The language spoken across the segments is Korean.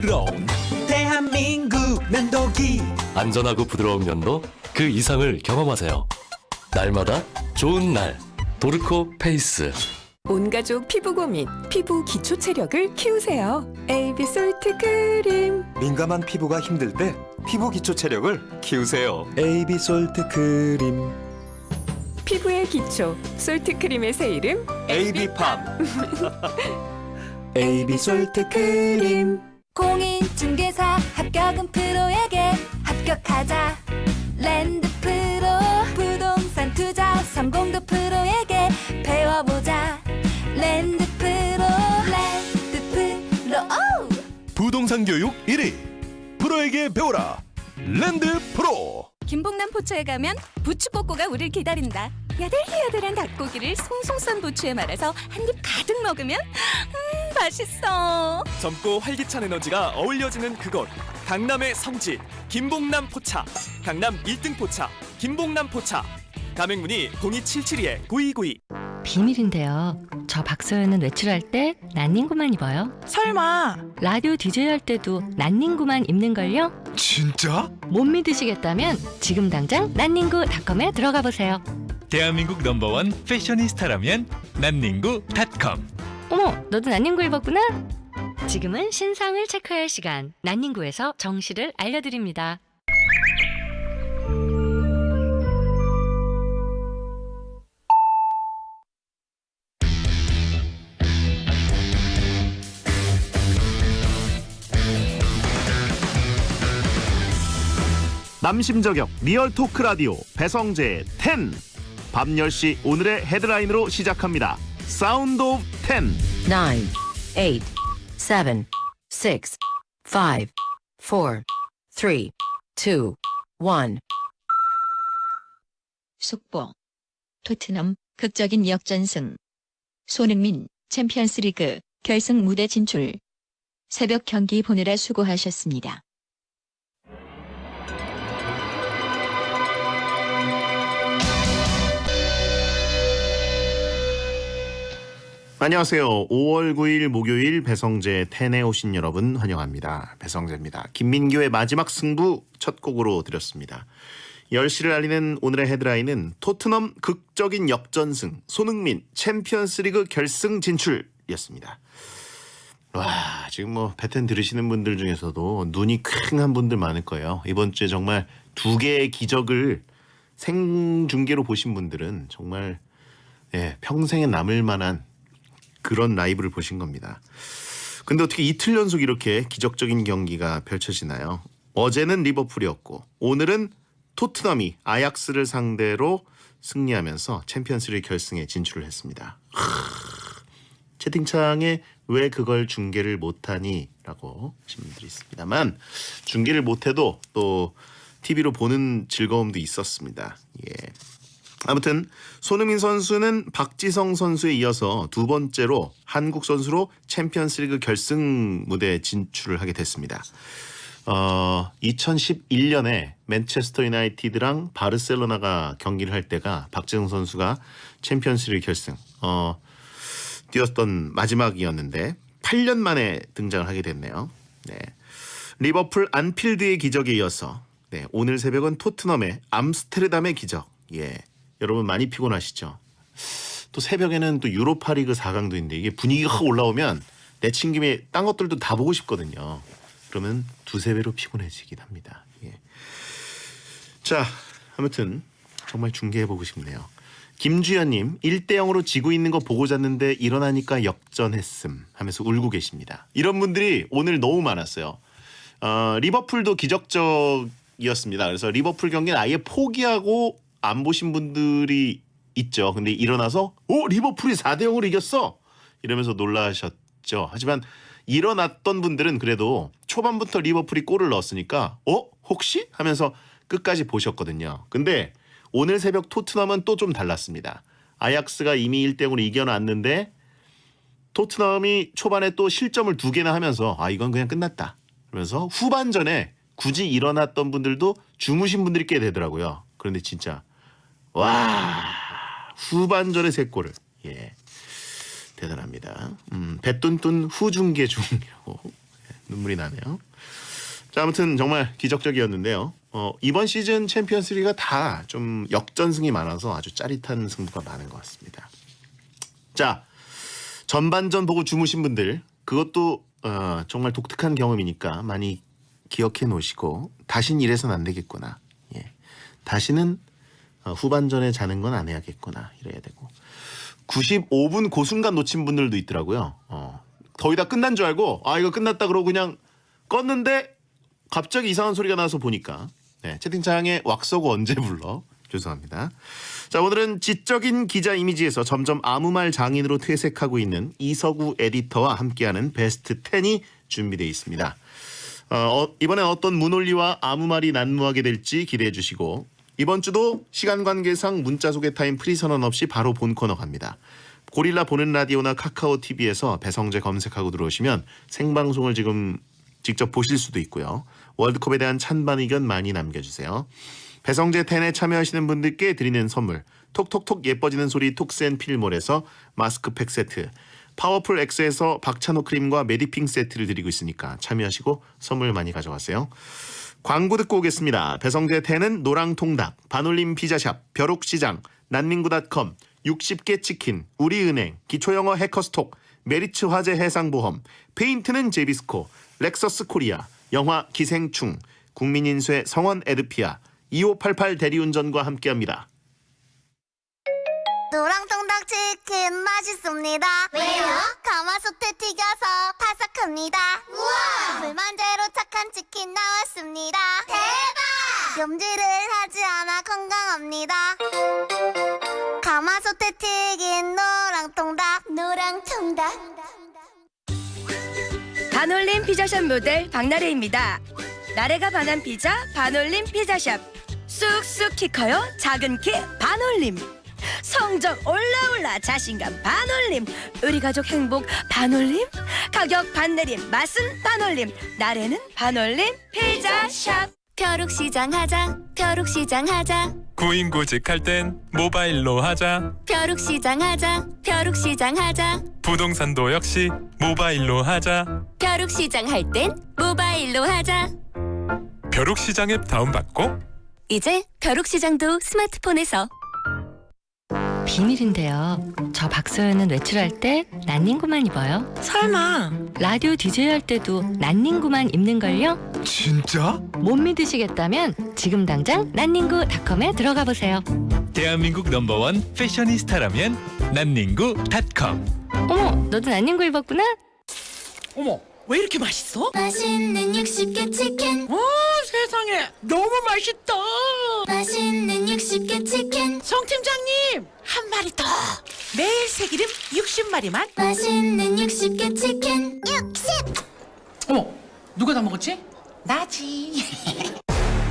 부러운 대한민국 면도기. 안전하고 부드러운 면도 그 이상을 경험하세요. 날마다 좋은 날 도르코 페이스. 온 가족 피부 고민, 피부 기초 체력을 키우세요. AB 솔트 크림. 민감한 피부가 힘들 때 피부 기초 체력을 키우세요. AB 솔트 크림. 피부의 기초, 솔트 크림의 새 이름 AB팜. AB 솔트 크림. 공인중개사 합격은 프로에게 합격하자. 랜드프로 부동산 투자 성공도 프로에게 배워보자. 랜드프로 부동산 교육 1위 프로에게 배워라. 랜드프로. 김봉남 포차에 가면 부추꼬꼬가 우릴 기다린다. 야들야들한 닭고기를 송송 썬 부추에 말아서 한 입 가득 먹으면 맛있어. 젊고 활기찬 에너지가 어울려지는 그곳, 강남의 성지 김봉남 포차. 강남 1등 포차 김봉남 포차. 가맹문의 02772-9292. 비밀인데요. 저 박서연은 외출할 때 난닝구만 입어요. 설마. 라디오 DJ 할 때도 난닝구만 입는걸요? 진짜? 못 믿으시겠다면 지금 당장 난닝구닷컴에 들어가 보세요. 대한민국 넘버원 패셔니스타라면 난닝구닷컴. 어머, 너도 난닝구 입었구나? 지금은 신상을 체크할 시간. 난닝구에서 정시를 알려드립니다. 남심저격 리얼 토크 라디오 배성재 10. 밤 10시 오늘의 헤드라인으로 시작합니다. 사운드 오브 10. 9, 8, 7, 6, 5, 4, 3, 2, 1. 속보. 토트넘 극적인 역전승. 손흥민 챔피언스리그 결승 무대 진출. 새벽 경기 보느라 수고하셨습니다. 안녕하세요. 5월 9일 목요일 배성재 10에 오신 여러분 환영합니다. 배성재입니다. 김민규의 마지막 승부 첫 곡으로 드렸습니다. 10시를 알리는 오늘의 헤드라인은 토트넘 극적인 역전승, 손흥민 챔피언스리그 결승 진출이었습니다. 와, 지금 뭐 배텐 들으시는 분들 중에서도 눈이 퀭한 분들 많을 거예요. 이번 주에 정말 두 개의 기적을 생중계로 보신 분들은 정말 평생에 남을 만한 그런 라이브를 보신 겁니다. 근데 어떻게 이틀 연속 이렇게 기적적인 경기가 펼쳐지나요? 어제는 리버풀이었고 오늘은 토트넘이 아약스를 상대로 승리하면서 챔피언스리그 결승에 진출을 했습니다. 채팅창에 왜 그걸 중계를 못하니? 라고 하신 분들이 있습니다만 중계를 못해도 또 TV로 보는 즐거움도 있었습니다. 아무튼 손흥민 선수는 박지성 선수에 이어서 두 번째로 한국 선수로 챔피언스리그 결승 무대에 진출을 하게 됐습니다. 2011년에 맨체스터 유나이티드랑 바르셀로나가 경기를 할 때가 박지성 선수가 챔피언스리그 결승 뛰었던 마지막이었는데 8년 만에 등장을 하게 됐네요. 리버풀 안필드의 기적에 이어서 오늘 새벽은 토트넘의 암스테르담의 기적. 여러분 많이 피곤하시죠? 또 새벽에는 또 유로파리그 4강도 있는데 이게 분위기가 확 올라오면 내친 김에 딴 것들도 다 보고 싶거든요. 그러면 두세 배로 피곤해지긴 합니다. 자, 아무튼 정말 중계해보고 싶네요. 김주연님 1대0으로 지고 있는 거 보고 잤는데 일어나니까 역전했음 하면서 울고 계십니다. 이런 분들이 오늘 너무 많았어요. 리버풀도 기적적이었습니다. 그래서 리버풀 경기는 아예 포기하고 안 보신 분들이 있죠. 근데 일어나서 리버풀이 4대0으로 이겼어! 이러면서 놀라셨죠. 하지만 일어났던 분들은 그래도 초반부터 리버풀이 골을 넣었으니까 혹시? 하면서 끝까지 보셨거든요. 근데 오늘 새벽 토트넘은 또 좀 달랐습니다. 아약스가 이미 1대0으로 이겨놨는데 토트넘이 초반에 또 실점을 2개나 하면서 이건 그냥 끝났다. 그러면서 후반전에 굳이 일어났던 분들도 주무신 분들이 꽤 되더라고요. 그런데 진짜 후반전에 3골을 대단합니다. 배뚠뚠 후중계 중이라고 눈물이 나네요. 자, 아무튼 정말 기적적이었는데요. 이번 시즌 챔피언스리가 다 좀 역전승이 많아서 아주 짜릿한 승부가 많은 것 같습니다. 자, 전반전 보고 주무신 분들 그것도 정말 독특한 경험이니까 많이 기억해 놓으시고 다신 이래선 안 되겠구나. 예. 다시는 후반전에 자는 건 안 해야겠구나. 이래야 되고 95분 그 순간 놓친 분들도 있더라고요. 거의 다 끝난 줄 알고 이거 끝났다 그러고 그냥 껐는데 갑자기 이상한 소리가 나서 보니까 채팅창에 왁서고 언제 불러? 죄송합니다. 자, 오늘은 지적인 기자 이미지에서 점점 아무 말 장인으로 퇴색하고 있는 이서구 에디터와 함께하는 베스트 10이 준비되어 있습니다. 이번엔 어떤 문논리와 아무 말이 난무하게 될지 기대해 주시고 이번 주도 시간 관계상 문자 소개 타임 프리 선언 없이 바로 본 코너 갑니다. 고릴라 보는 라디오나 카카오 TV에서 배성재 검색하고 들어오시면 생방송을 지금 직접 보실 수도 있고요. 월드컵에 대한 찬반 의견 많이 남겨주세요. 배성재 10에 참여하시는 분들께 드리는 선물 톡톡톡 예뻐지는 소리 톡스앤필몰에서 마스크팩 세트, 파워풀 X에서 박찬호 크림과 메디핑 세트를 드리고 있으니까 참여하시고 선물 많이 가져가세요. 광고 듣고 오겠습니다. 배성재 10은 노랑통닭, 반올림 피자샵, 벼룩시장, 난민구닷컴, 60개 치킨, 우리은행, 기초영어 해커스톡, 메리츠 화재 해상보험, 페인트는 제비스코, 렉서스 코리아, 영화 기생충, 국민인쇄 성원 에드피아, 2588 대리운전과 함께합니다. 노랑통닭 치킨 맛있습니다. 왜요? 가마솥에 튀겨서 바삭합니다. 우와! 불만제로 착한 치킨 나왔습니다. 대박! 염지를 하지 않아 건강합니다. 가마솥에 튀긴 노랑통닭. 반올림 피자샵 모델 박나래입니다. 나래가 반한 피자 반올림 피자샵. 쑥쑥 키 커요 작은 키 반올림. 성적 올라올라 자신감 반올림. 우리 가족 행복 반올림. 가격 반내림 맛은 반올림. 나래는 반올림 피자샵. 벼룩시장 하자. 벼룩시장 하자. 구인구직 할 땐 모바일로 하자. 벼룩시장 하자. 벼룩시장 하자. 부동산도 역시 모바일로 하자. 벼룩시장 할 땐 모바일로 하자. 벼룩시장 앱 다운받고 이제 벼룩시장도 스마트폰에서. 비밀인데요. 저 박소연은 외출할 때 난닝구만 입어요. 설마 라디오 DJ 할 때도 난닝구만 입는걸요? 진짜? 못 믿으시겠다면 지금 당장 난닝구닷컴에 들어가 보세요. 대한민국 넘버원 패셔니스타라면 난닝구닷컴. 어머, 너도 난닝구 입었구나? 어머 왜 이렇게 맛있어? 맛있는 60개 치킨. 세상에 너무 맛있다. 맛있는 60개 치킨. 송 팀장님 한 마리 더. 매일 새기름 60마리만. 맛있는 60개 치킨. 60! 어머 누가 다 먹었지? 나지.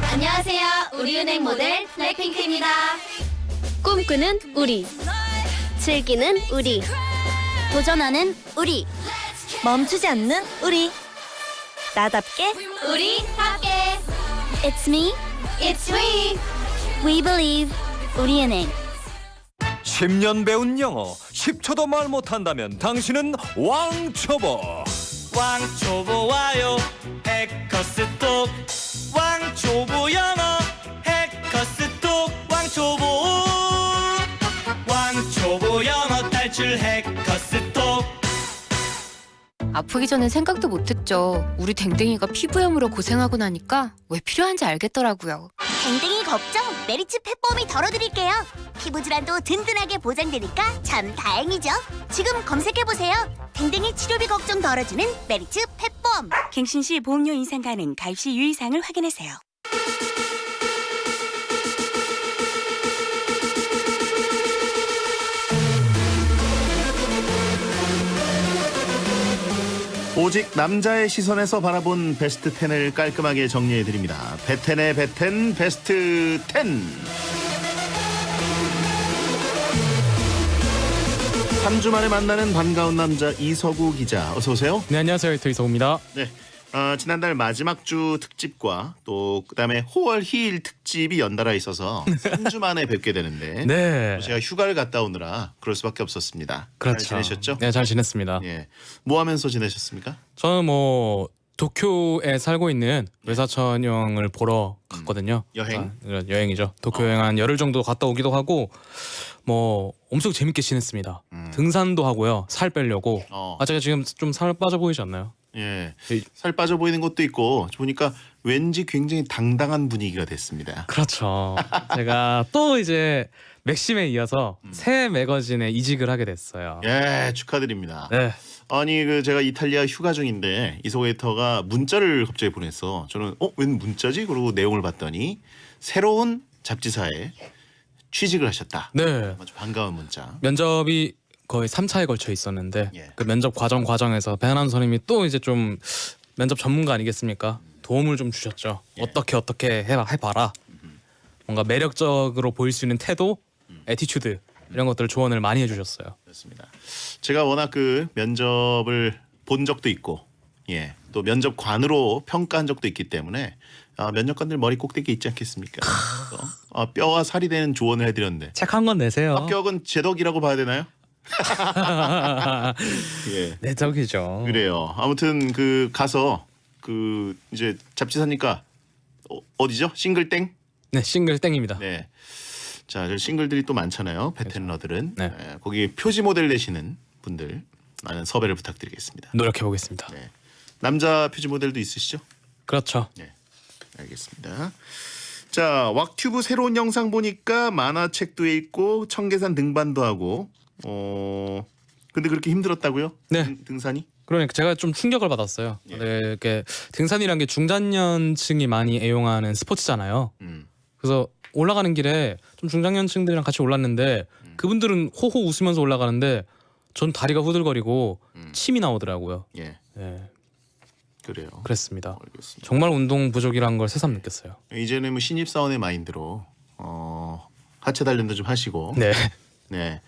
안녕하세요. 우리은행 모델 블랙핑크입니다. 꿈꾸는 우리. 즐기는 우리. 도전하는 우리. 멈추지 않는 우리. 나답게 우리 함께. It's me. It's we. We believe. 우리은행. 10년 배운 영어 10초도 말 못한다면 당신은 왕초보. 왕초보 와요 해커스톡. 왕초보 영어 해커스톡. 왕초보 영어 탈출 해커스톡. 아프기 전엔 생각도 못했죠. 우리 댕댕이가 피부염으로 고생하고 나니까 왜 필요한지 알겠더라고요. 댕댕이 걱정 메리츠 펫보험이 덜어드릴게요. 피부 질환도 든든하게 보장되니까 참 다행이죠. 지금 검색해보세요. 댕댕이 치료비 걱정 덜어주는 메리츠 펫보험. 갱신 시 보험료 인상 가능. 가입 시 유의사항을 확인하세요. 오직 남자의 시선에서 바라본 베스트 10을 깔끔하게 정리해드립니다. 베텐의 베텐 베스트 10. 한 주 만에 만나는 반가운 남자 이서구 기자, 어서 오세요. 네, 안녕하세요. 에디터 이서구입니다. 네, 지난달 마지막 주 특집과 또 그다음에 호월 희일 특집이 연달아 있어서 3주 만에 뵙게 되는데 네. 제가 휴가를 갔다 오느라 그럴 수밖에 없었습니다. 그렇죠. 잘 지내셨죠? 네, 잘 지냈습니다. 예, 뭐 하면서 지내셨습니까? 저는 뭐 도쿄에 살고 있는 외사촌 형을 보러 갔거든요. 여행? 여행이죠. 도쿄 여행 한 열흘 정도 갔다 오기도 하고 뭐 엄청 재밌게 지냈습니다. 등산도 하고요. 살 빼려고. 제가 지금 좀 살 빠져 보이지 않나요? 예, 살 빠져 보이는 것도 있고 보니까 왠지 굉장히 당당한 분위기가 됐습니다. 그렇죠. 제가 또 이제 맥심에 이어서 새 매거진에 이직을 하게 됐어요. 예, 축하드립니다. 네. 아니 제가 이탈리아 휴가 중인데 이소에이터가 문자를 갑자기 보냈어. 저는 웬 문자지? 그러고 내용을 봤더니 새로운 잡지사에 취직을 하셨다. 네. 아주 반가운 문자. 면접이 거의 3차에 걸쳐 있었는데 그 면접 과정에서 배한한 선생님이 또 이제 좀 면접 전문가 아니겠습니까? 도움을 좀 주셨죠. 어떻게 해봐라. 뭔가 매력적으로 보일 수 있는 태도, 애티튜드 이런 것들 조언을 많이 해주셨어요. 그렇습니다. 제가 워낙 그 면접을 본 적도 있고, 또 면접관으로 평가한 적도 있기 때문에 면접관들 머리 꼭대기 있지 않겠습니까? 뼈와 살이 되는 조언을 해드렸는데 책 한 권 내세요. 합격은 제 덕이라고 봐야 되나요? 내 덕이죠. 그래요. 아무튼 가서 이제 잡지사니까 어디죠? 싱글땡? 네, 싱글땡입니다. 네. 자, 저 싱글들이 또 많잖아요. 베테너들은. 네. 거기 표지 모델 되시는 분들 많은 섭외를 부탁드리겠습니다. 노력해 보겠습니다. 네. 남자 표지 모델도 있으시죠? 그렇죠. 네. 알겠습니다. 자, 왁튜브 새로운 영상 보니까 만화책도 읽고 청계산 등반도 하고 근데 그렇게 힘들었다고요? 네. 등산이? 그러니까 제가 좀 충격을 받았어요. 이렇게 등산이란 게 중장년층이 많이 애용하는 스포츠잖아요. 그래서 올라가는 길에 좀 중장년층들이랑 같이 올랐는데 그분들은 호호 웃으면서 올라가는데 전 다리가 후들거리고 침이 나오더라고요. 예. 네. 그래요. 그랬습니다. 알겠습니다. 정말 운동 부족이란 걸 새삼 느꼈어요. 이제는 뭐 신입사원의 마인드로 하체 단련도 좀 하시고. 네. 네.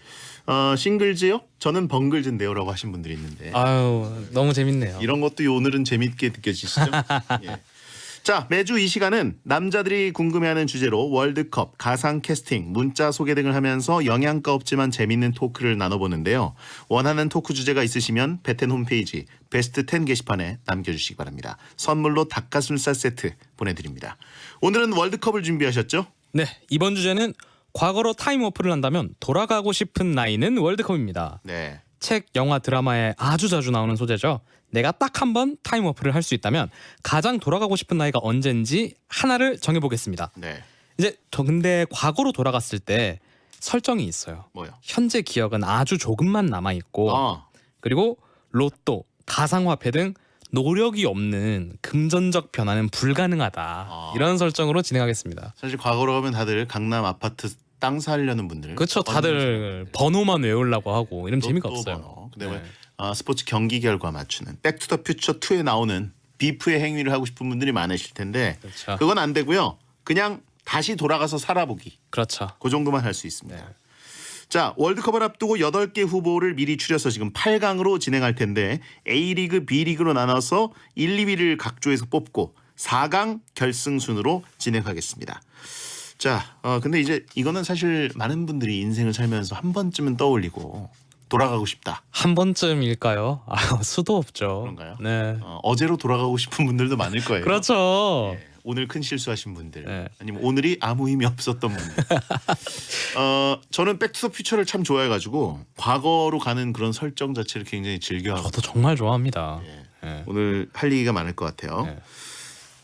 싱글즈요? 저는 벙글즈인데요라고 하신 분들이 있는데. 아유, 너무 재밌네요. 이런 것도 오늘은 재밌게 느껴지시죠? 예. 자, 매주 이 시간은 남자들이 궁금해하는 주제로 월드컵, 가상 캐스팅, 문자 소개 등을 하면서 영양가 없지만 재밌는 토크를 나눠보는데요. 원하는 토크 주제가 있으시면 베텐 홈페이지 베스트 10 게시판에 남겨주시기 바랍니다. 선물로 닭가슴살 세트 보내드립니다. 오늘은 월드컵을 준비하셨죠? 네, 이번 주제는 과거로 타임워프를 한다면 돌아가고 싶은 나이는 월드컵입니다. 네. 책, 영화, 드라마에 아주 자주 나오는 소재죠. 내가 딱 한 번 타임워프를 할 수 있다면 가장 돌아가고 싶은 나이가 언젠지 하나를 정해보겠습니다. 네. 이제 근데 과거로 돌아갔을 때 설정이 있어요. 뭐요? 현재 기억은 아주 조금만 남아있고 그리고 로또, 가상화폐 등 노력이 없는 금전적 변화는 불가능하다. 이런 설정으로 진행하겠습니다. 사실 과거로 가면 다들 강남 아파트 땅 사려는 분들. 그렇죠. 다들 번호만 외우려고 하고 이런 재미가 없어요. 그다음에 스포츠 경기 결과 맞추는 백투더퓨처 2에 나오는 비프의 행위를 하고 싶은 분들이 많으실 텐데 그렇죠. 그건 안 되고요. 그냥 다시 돌아가서 살아보기. 그렇죠. 그 정도만 할 수 있습니다. 자, 월드컵을 앞두고 8개 후보를 미리 추려서 지금 8강으로 진행할 텐데 A리그, B리그로 나눠서 1, 2위를 각 조에서 뽑고 4강 결승 순으로 진행하겠습니다. 자, 근데 이제 이거는 사실 많은 분들이 인생을 살면서 한 번쯤은 떠올리고 돌아가고 싶다. 한 번쯤일까요? 수도 없죠. 그런가요? 네. 어제로 돌아가고 싶은 분들도 많을 거예요. 그렇죠. 네, 오늘 큰 실수하신 분들, 아니면 오늘이 아무 힘이 없었던 분들. 저는 백투더퓨처를 참 좋아해가지고 과거로 가는 그런 설정 자체를 굉장히 즐겨하고. 저도 정말 좋아합니다. 오늘 할 얘기가 많을 것 같아요.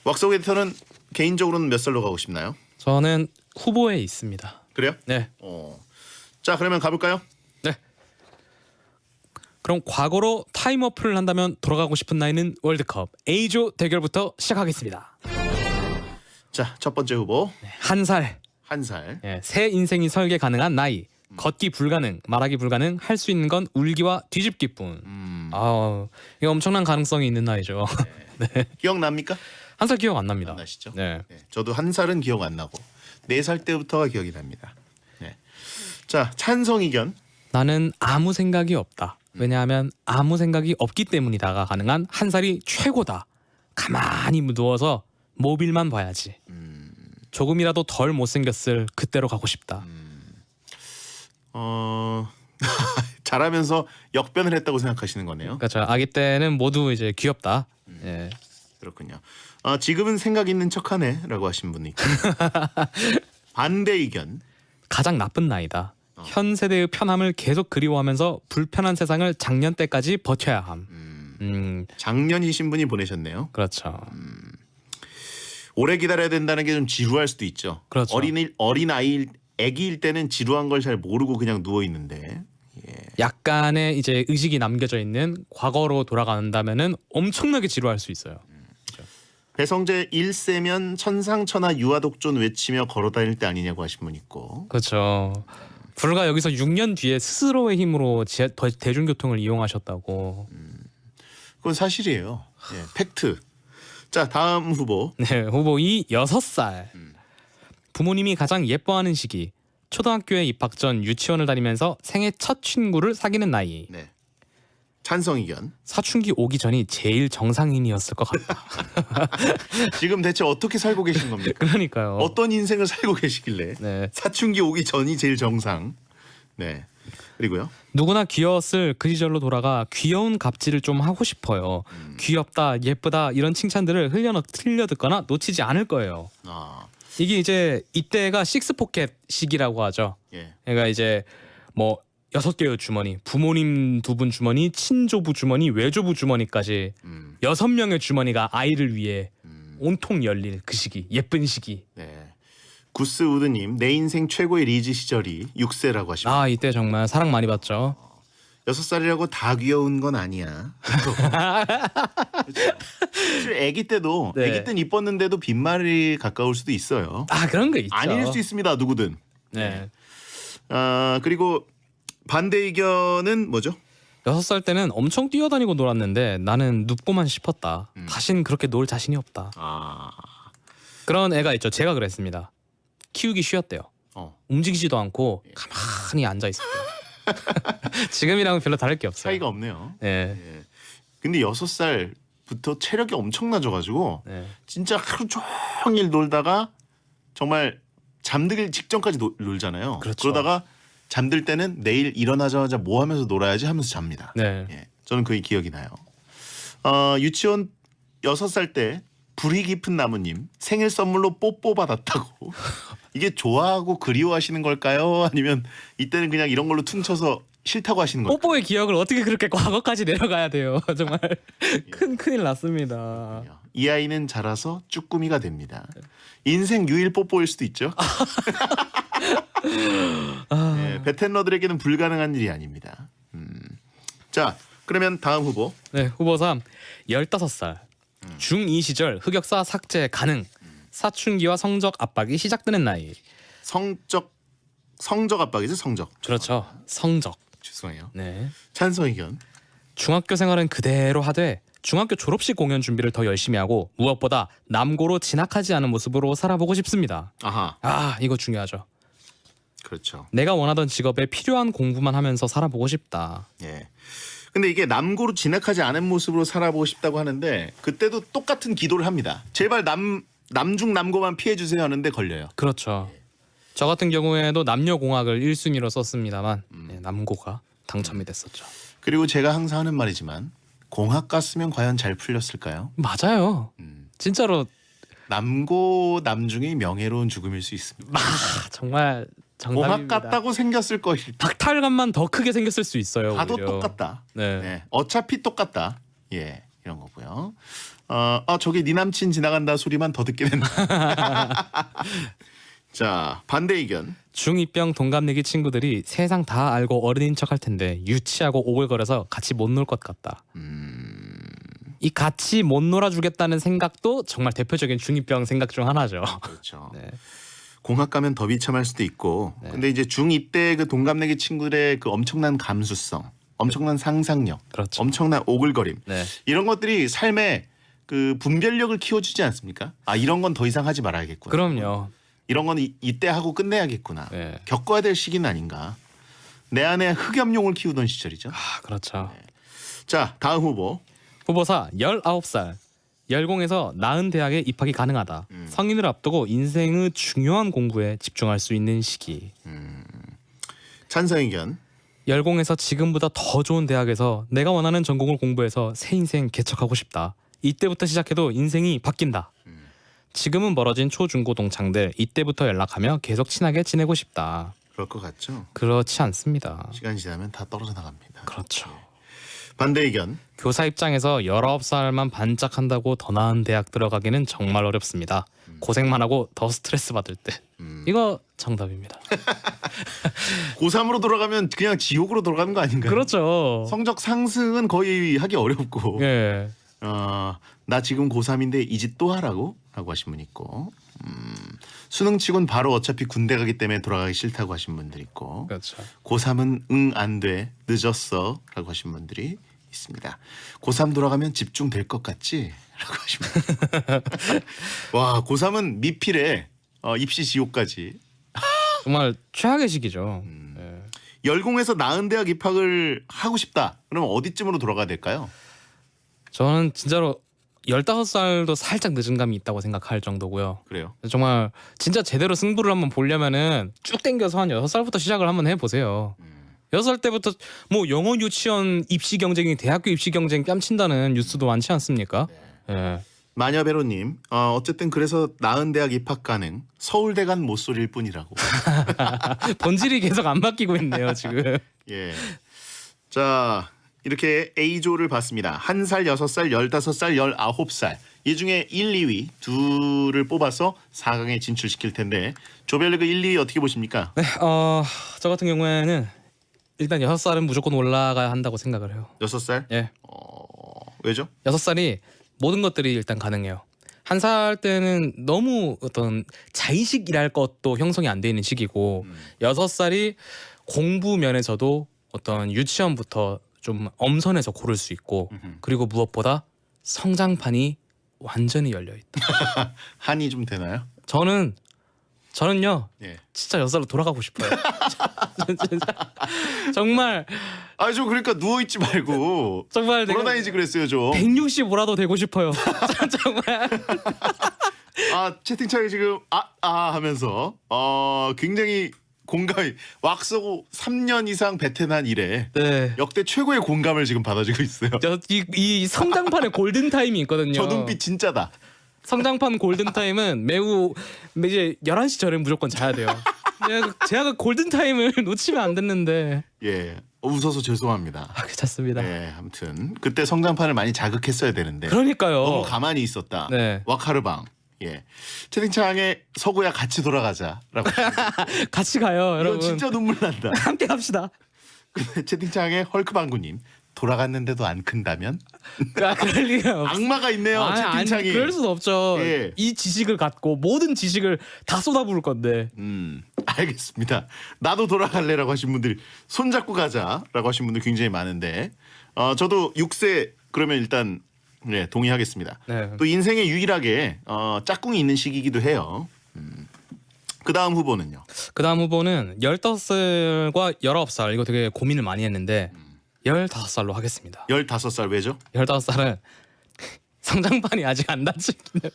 왁석 에디터는 개인적으로는 몇 살로 가고 싶나요? 저는 후보에 있습니다. 그래요? 네. 자, 그러면 가볼까요? 네. 그럼 과거로 타임워프를 한다면 돌아가고 싶은 나이는 월드컵 A조 대결부터 시작하겠습니다. 자, 첫 번째 후보. 한 살. 한 살. 새 인생이 설계 가능한 나이. 걷기 불가능, 말하기 불가능, 할 수 있는 건 울기와 뒤집기뿐. 이거 엄청난 가능성이 있는 나이죠. 네. 기억납니까? 한 살 기억 안 납니다. 안 나시죠? 네. 저도 한 살은 기억 안 나고 4살 때부터가 기억이 납니다. 네. 자, 찬성 의견. 나는 아무 생각이 없다. 왜냐하면 아무 생각이 없기 때문이다가 가능한 한 살이 최고다. 가만히 누워서 모빌만 봐야지. 조금이라도 덜 못생겼을 그때로 가고 싶다. 잘하면서 역변을 했다고 생각하시는 거네요. 그러니까 저 아기 때는 모두 이제 귀엽다. 그렇군요. 지금은 생각 있는 척하네라고 하신 분이 있고 반대 의견. 가장 나쁜 나이다. 현 세대의 편함을 계속 그리워하면서 불편한 세상을 작년 때까지 버텨야 함. 작년이신 분이 보내셨네요. 그렇죠. 오래 기다려야 된다는 게 좀 지루할 수도 있죠. 그렇죠. 어린 아이, 아기일 때는 지루한 걸 잘 모르고 그냥 누워 있는데. 약간의 이제 의식이 남겨져 있는 과거로 돌아간다면은 엄청나게 지루할 수 있어요. 배성재 1세면 천상천하 유아독존 외치며 걸어다닐 때 아니냐고 하신 분 있고. 그렇죠. 불과 여기서 6년 뒤에 스스로의 힘으로 대중교통을 이용하셨다고. 그건 사실이에요. 예, 팩트. 자, 다음 후보. 네, 후보 2 6살. 부모님이 가장 예뻐하는 시기. 초등학교에 입학 전 유치원을 다니면서 생애 첫 친구를 사귀는 나이. 네. 찬성 의견. 사춘기 오기 전이 제일 정상인이었을 것 같다. 지금 대체 어떻게 살고 계신 겁니까? 그러니까요. 어떤 인생을 살고 계시길래 네. 사춘기 오기 전이 제일 정상. 네. 그리고요. 누구나 귀여웠을 그 시절로 돌아가 귀여운 갑질을 좀 하고 싶어요. 귀엽다, 예쁘다 이런 칭찬들을 흘려 듣거나 놓치지 않을 거예요. 이게 이제 이때가 식스포켓 시기라고 하죠. 예. 그러니까 이제 뭐 6개의 주머니, 부모님 2분 주머니, 친조부 주머니, 외조부 주머니까지 6명의 주머니가 아이를 위해 온통 열릴 그 시기, 예쁜 시기. 네. 구스 우드님, 내 인생 최고의 리즈 시절이 6세라고 하십니다. 아, 이때 정말 사랑 많이 받죠. 6살이라고 다 귀여운 건 아니야. 사실 아기 때도 네. 아기 때는 이뻤는데도 빈말이 가까울 수도 있어요. 아, 그런 거 있죠. 아닐 수 있습니다. 누구든. 네. 그리고 반대 의견은 뭐죠? 6살 때는 엄청 뛰어다니고 놀았는데 나는 눕고만 싶었다. 다신 그렇게 놀 자신이 없다. 그런 애가 있죠. 제가 그랬습니다. 키우기 쉬웠대요. 움직이지도 않고 가만히 앉아 있었대요. 지금이랑은 별로 다를 게 없어요. 차이가 없네요. 네. 예. 근데 6살부터 체력이 엄청 낮아가지고 네. 진짜 하루 종일 놀다가 정말 잠들기 직전까지 놀잖아요. 그렇죠. 그러다가 잠들 때는 내일 일어나자마자 뭐 하면서 놀아야지 하면서 잡니다. 네. 예. 저는 그게 기억이 나요. 유치원 6살 때 불이 깊은 나무님 생일 선물로 뽀뽀 받았다고. 이게 좋아하고 그리워하시는 걸까요? 아니면 이때는 그냥 이런 걸로 퉁쳐서 싫다고 하시는 걸까요? 뽀뽀의 기억을 어떻게 그렇게 과거까지 내려가야 돼요. 정말 큰일 났습니다. 이 아이는 자라서 쭈꾸미가 됩니다. 인생 유일 뽀뽀일 수도 있죠. 네, 베텐러들에게는 불가능한 일이 아닙니다. 자, 그러면 다음 후보. 네, 후보 3 15살 중2 시절 흑역사 삭제 가능. 사춘기와 성적 압박이 시작되는 나이. 성적 압박이죠, 성적. 그렇죠. 성적. 죄송해요. 네. 찬성 의견. 중학교 생활은 그대로 하되 중학교 졸업식 공연 준비를 더 열심히 하고 무엇보다 남고로 진학하지 않은 모습으로 살아보고 싶습니다. 아하. 아, 이거 중요하죠. 그렇죠. 내가 원하던 직업에 필요한 공부만 하면서 살아보고 싶다. 예. 근데 이게 남고로 진학하지 않은 모습으로 살아보고 싶다고 하는데 그때도 똑같은 기도를 합니다. 제발 남중 남고만 피해 주세요 하는데 걸려요. 그렇죠. 저 같은 경우에도 남녀공학을 1순위로 썼습니다만 네, 남고가 당첨이 됐었죠. 그리고 제가 항상 하는 말이지만 공학 갔으면 과연 잘 풀렸을까요? 맞아요. 진짜로 남고 남중이 명예로운 죽음일 수 있습니다. 정말 정답입니다. 공학 갔다고 생겼을 것일 박탈감만 더 크게 생겼을 수 있어요. 다도 오히려. 똑같다. 네. 네. 어차피 똑같다. 예, 이런 거고요. 저기 네 남친 지나간다 소리만 더 듣게 된다. 자, 반대 의견. 중2병 동갑내기 친구들이 세상 다 알고 어른인 척할 텐데 유치하고 오글거려서 같이 못 놀 것 같다. 이 같이 못 놀아주겠다는 생각도 정말 대표적인 중2병 생각 중 하나죠. 그렇죠. 네. 공학 가면 더 비참할 수도 있고. 근데 이제 중2 때 그 동갑내기 친구들의 그 엄청난 감수성, 엄청난 상상력, 그렇죠. 엄청난 오글거림. 네. 이런 것들이 삶의 그 분별력을 키워주지 않습니까? 아, 이런 건 더 이상 하지 말아야겠구나. 그럼요. 이런 건 이때 하고 끝내야겠구나. 네. 겪어야 될 시기는 아닌가. 내 안에 흑염룡을 키우던 시절이죠. 아, 그렇죠. 자, 다음 후보. 후보 4 19살 열공에서 나은 대학에 입학이 가능하다. 성인을 앞두고 인생의 중요한 공부에 집중할 수 있는 시기. 찬성 의견. 열공에서 지금보다 더 좋은 대학에서 내가 원하는 전공을 공부해서 새 인생 개척하고 싶다. 이때부터 시작해도 인생이 바뀐다. 지금은 멀어진 초중고 동창들 이때부터 연락하며 계속 친하게 지내고 싶다. 그럴 것 같죠? 그렇지 않습니다. 시간이 지나면 다 떨어져 나갑니다. 그렇죠. 반대 의견. 교사 입장에서 19살만 반짝한다고 더 나은 대학 들어가기는 정말 어렵습니다. 고생만 하고 더 스트레스 받을 때. 이거 정답입니다. 고3으로 돌아가면 그냥 지옥으로 돌아가는 거 아닌가요? 그렇죠. 성적 상승은 거의 하기 어렵고. 예. 나 지금 고3인데 이 짓 또 하라고? 라고 하신 분 있고. 수능 치곤 바로 어차피 군대 가기 때문에 돌아가기 싫다고 하신 분들 있고. 그렇죠. 고3은 응 안 돼. 늦었어. 라고 하신 분들이 있습니다. 고3 돌아가면 집중될 것 같지? 라고 하신 분들. 와, 고3은 미필에 입시 지옥까지. 정말 최악의 시기죠. 열공해서 나은 대학 입학을 하고 싶다. 그러면 어디쯤으로 돌아가야 될까요? 저는 진짜로 15살도 살짝 늦은 감이 있다고 생각할 정도고요. 그래요? 정말 진짜 제대로 승부를 한번 보려면은 쭉 당겨서 한 6살부터 시작을 한번 해보세요. 6살 때부터 뭐 영어 유치원 입시 경쟁이 대학교 입시 경쟁 뺨친다는 뉴스도 많지 않습니까? 예. 마녀배로님, 어쨌든 그래서 나은 대학 입학 가능. 서울대 간 모쏠일 뿐이라고. 본질이 계속 안 바뀌고 있네요 지금. 예. 자, 이렇게 A조를 봤습니다. 1살, 6살, 15살, 19살. 이 중에 1, 2위 둘을 뽑아서 4강에 진출시킬 텐데 조별리그 1, 2위 어떻게 보십니까? 네, 저 같은 경우에는 일단 6살은 무조건 올라가야 한다고 생각을 해요. 6살? 예. 왜죠? 6살이 모든 것들이 일단 가능해요. 1살 때는 너무 어떤 자의식이랄 것도 형성이 안 돼 있는 시기고 6살이 공부 면에서도 어떤 유치원부터 좀 엄선해서 고를 수 있고 그리고 무엇보다 성장판이 완전히 열려 있다. 한이 좀 되나요? 저는요. 예. 진짜 6살로 돌아가고 싶어요. 정말 좀 그러니까 누워 있지 말고 정말 돌아다니지 그랬어요 좀. 165라도 되고 싶어요. 정말. 채팅창에 지금 하면서 굉장히 공감이 왁서고 3년 이상 베테랑 이래 네. 역대 최고의 공감을 지금 받아주고 있어요. 이 성장판에 골든 타임이 있거든요. 저 눈빛 진짜다. 성장판 골든 타임은 매우 이제 11시 전에 무조건 자야 돼요. 제가 그 골든 타임을 놓치면 안 됐는데. 예. 웃어서 죄송합니다. 괜찮습니다. 예, 아무튼 그때 성장판을 많이 자극했어야 되는데. 그러니까요. 너무 가만히 있었다. 네. 와카르방. 예. 채팅창에 서구야 같이 돌아가자라고. 같이 가요, 여러분. 이건 진짜 눈물 난다. 함께 갑시다. 근데 채팅창에 헐크방구님 돌아갔는데도 안 큰다면? 그럴 리가 없어. 악마가 있네요. 채팅창이. 그럴 수는 없죠. 예. 이 지식을 갖고 모든 지식을 다 쏟아부을 건데. 알겠습니다. 나도 돌아갈래라고 하신 분들 손잡고 가자라고 하신 분들 굉장히 많은데 저도 6세 그러면 일단 동의하겠습니다. 네. 또 인생에 유일하게 짝꿍이 있는 시기이기도 해요. 그 다음 후보는요? 그 다음 후보는 15살과 19살 이거 되게 고민을 많이 했는데 15살로 하겠습니다. 15살 왜죠? 15살은 성장판이 아직 안 닫히기 때문에.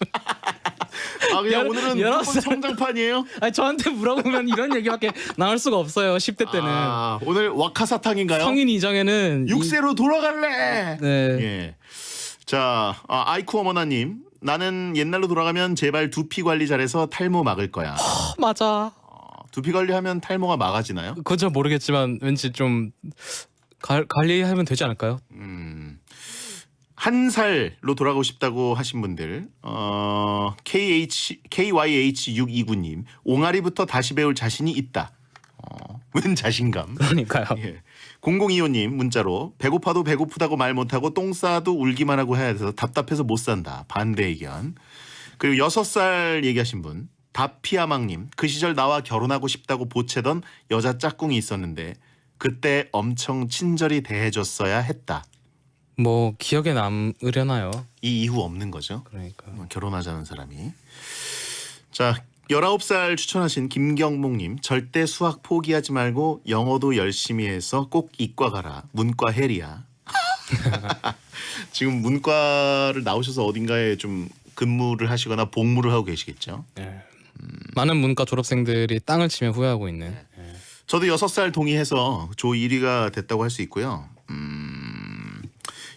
그냥 오늘은 무조건 성장판이에요? 아니 저한테 물어보면 이런 얘기밖에 나올 수가 없어요. 10대 때는. 오늘 와카사탕인가요? 성인 이정에는 6세로 돌아갈래. 네. 예. 자, 아이쿠 어머나님, 나는 옛날로 돌아가면 제발 두피 관리 잘해서 탈모 막을 거야. 맞아. 두피 관리하면 탈모가 막아지나요? 그건 잘 모르겠지만 왠지 좀 관리하면 되지 않을까요? 1살로 돌아가고 싶다고 하신 분들 KYH629님 옹알이부터 다시 배울 자신이 있다. 웬 자신감. 그러니까요. 예. 0025님 문자로 배고파도 배고프다고 말 못하고 똥 싸도 울기만 하고 해야 돼서 답답해서 못 산다. 반대 의견. 그리고 6살 얘기하신 분 다피아망님 그 시절 나와 결혼하고 싶다고 보채던 여자 짝꿍이 있었는데 그때 엄청 친절히 대해줬어야 했다. 뭐 기억에 남으려나요? 이 이후 없는 거죠. 그러니까 결혼하자는 사람이. 자, 19살 추천하신 김경목님 절대 수학 포기하지 말고 영어도 열심히 해서 꼭 이과 가라. 문과 헬이야. 지금 문과를 나오셔서 어딘가에 좀 근무를 하시거나 복무를 하고 계시겠죠. 네. 많은 문과 졸업생들이 땅을 치며 후회하고 있는. 저도 6살 동의해서 조 1위가 됐다고 할 수 있고요.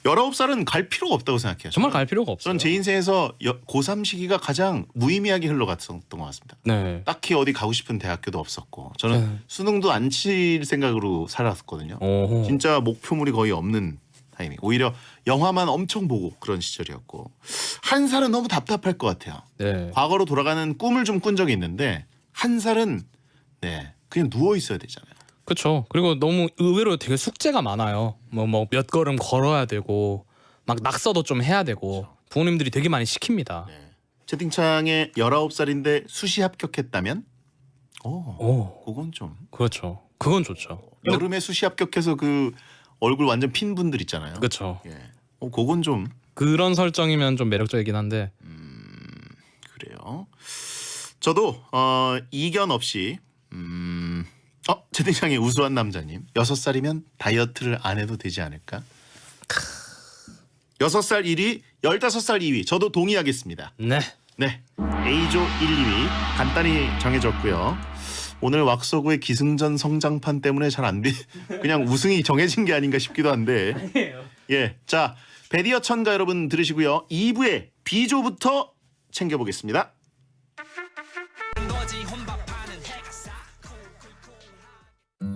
19살은 갈 필요가 없다고 생각해요. 정말 갈 필요가 없어요. 저는 제 인생에서 고3 시기가 가장 무의미하게 흘러갔던 것 같습니다. 네. 딱히 어디 가고 싶은 대학교도 없었고 저는 네. 수능도 안 칠 생각으로 살았거든요. 오호. 진짜 목표물이 거의 없는 타이밍. 오히려 영화만 엄청 보고 그런 시절이었고 한 살은 너무 답답할 것 같아요. 네. 과거로 돌아가는 꿈을 좀 꾼 적이 있는데 한 살은 네 그냥 누워 있어야 되잖아요. 그렇죠. 그리고 너무 의외로 되게 숙제가 많아요. 뭐 몇 걸음 걸어야 되고 막 낙서도 좀 해야 되고 부모님들이 되게 많이 시킵니다. 네. 채팅창에 19살인데 수시 합격했다면? 그건 좀 그렇죠. 그건 좋죠. 여름에 수시 합격해서 그 얼굴 완전 핀 분들 있잖아요. 그렇죠. 예. 그건 좀 그런 설정이면 좀 매력적이긴 한데. 그래요. 저도 이견 없이 채팅창에 우수한 남자님 6살이면 다이어트를 안 해도 되지 않을까? 6살 1위, 15살 2위 저도 동의하겠습니다. 네. 네. A조 1, 2위 간단히 정해졌고요. 오늘 왁서구의 기승전 성장판 때문에 잘 안 돼. 그냥 우승이 정해진 게 아닌가 싶기도 한데. 예. 자, 베디어 천가 여러분 들으시고요. 2부에 B조부터 챙겨보겠습니다.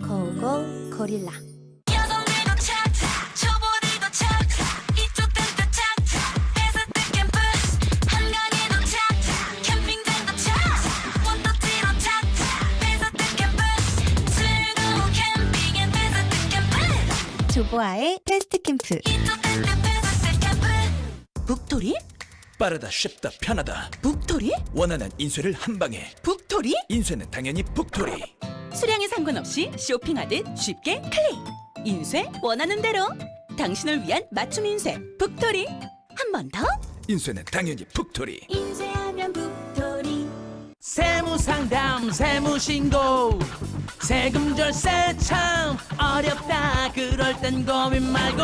고고 고릴라. 조보아의 패스트 캠프. 북토리? 빠르다 쉽다 편하다. 북토리? 원하는 인쇄를 한 방에. 북토리? 인쇄는 당연히 북토리. 수량에 상관없이 쇼핑하듯 쉽게 클릭. 인쇄 원하는 대로. 당신을 위한 맞춤 인쇄 북토리. 한 번 더. 인쇄는 당연히 북토리. 인쇄하면 북토리. 세무상담 세무신고 세금 절세 참 어렵다 그럴 땐 고민 말고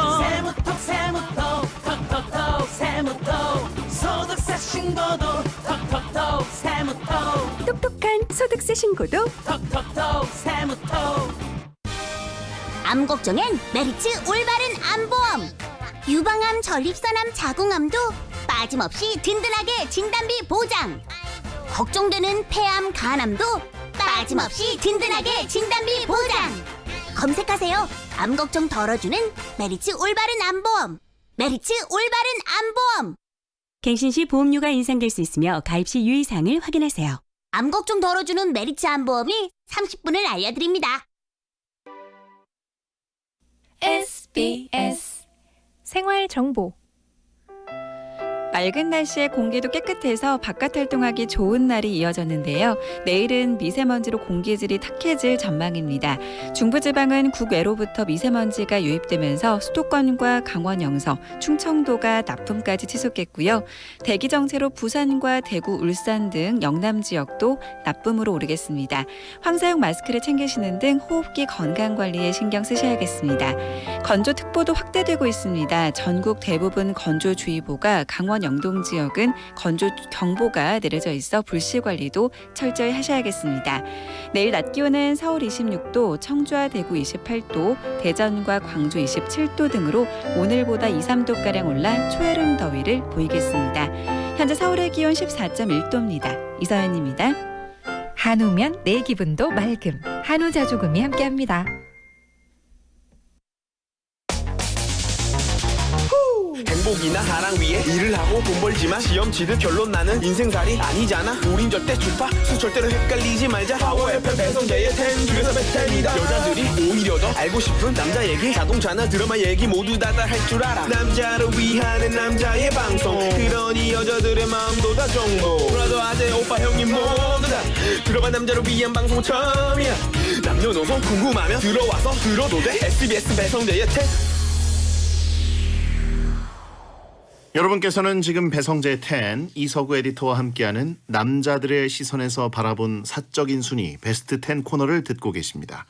세무톡 톡톡톡 세무톡 소득세 신고도 톡톡톡 세무톡 똑똑한 소득세 신고도 톡톡톡 세무톡. 암 걱정엔 메리츠 올바른 암보험. 유방암, 전립선암, 자궁암도 빠짐없이 든든하게 진단비 보장. 걱정되는 폐암, 간암도 빠짐없이 든든하게 진단비 보장. 검색하세요. 암 걱정 덜어주는 메리츠 올바른 암보험. 메리츠 올바른 암보험. 갱신 시 보험료가 인상될 수 있으며 가입 시 유의사항을 확인하세요. 암 걱정 덜어주는 메리츠 암보험이 30분을 알려드립니다. SBS 생활 정보. 맑은 날씨에 공기도 깨끗해서 바깥 활동하기 좋은 날이 이어졌는데요. 내일은 미세먼지로 공기질이 탁해질 전망입니다. 중부지방은 국외로부터 미세먼지가 유입되면서 수도권과 강원 영서, 충청도가 나쁨까지 치솟겠고요. 대기 정체로 부산과 대구, 울산 등 영남 지역도 나쁨으로 오르겠습니다. 황사용 마스크를 챙기시는 등 호흡기 건강 관리에 신경 쓰셔야겠습니다. 건조특보도 확대되고 있습니다. 전국 대부분 건조주의보가 강원 영동 지역은 건조 경보가 내려져 있어 불씨 관리도 철저히 하셔야겠습니다. 내일 낮 기온은 서울 26도, 청주와 대구 28도, 대전과 광주 27도 등으로 오늘보다 2, 3도가량 올라 초여름 더위를 보이겠습니다. 현재 서울의 기온 14.1도입니다. 이서연입니다. 한우면 내 기분도 맑음. 한우자조금이 함께합니다. 행복이나 사랑 위해 일을 하고 돈 벌지만 시험 치듯 결론 나는 인생살이 아니잖아. 우린 절대 주파수 절대로 헷갈리지 말자. 파워 FM 배성재의 10 중에서 베스트 10이다. 여자들이 오히려 더 알고 싶은 남자 얘기, 자동차나 드라마 얘기 모두 다 할 줄 알아. 남자를 위한 남자의 방송, 그러니 여자들의 마음도 다 정보. 브라더 아재 오빠 형님 모두 다 들어봐. 남자를 위한 방송 처음이야. 남녀노소 궁금하면 들어와서 들어도 돼. SBS 배성재의 10. 여러분께서는 지금 배성재의 10 이서구 에디터와 함께하는 남자들의 시선에서 바라본 사적인 순위 베스트 10 코너를 듣고 계십니다.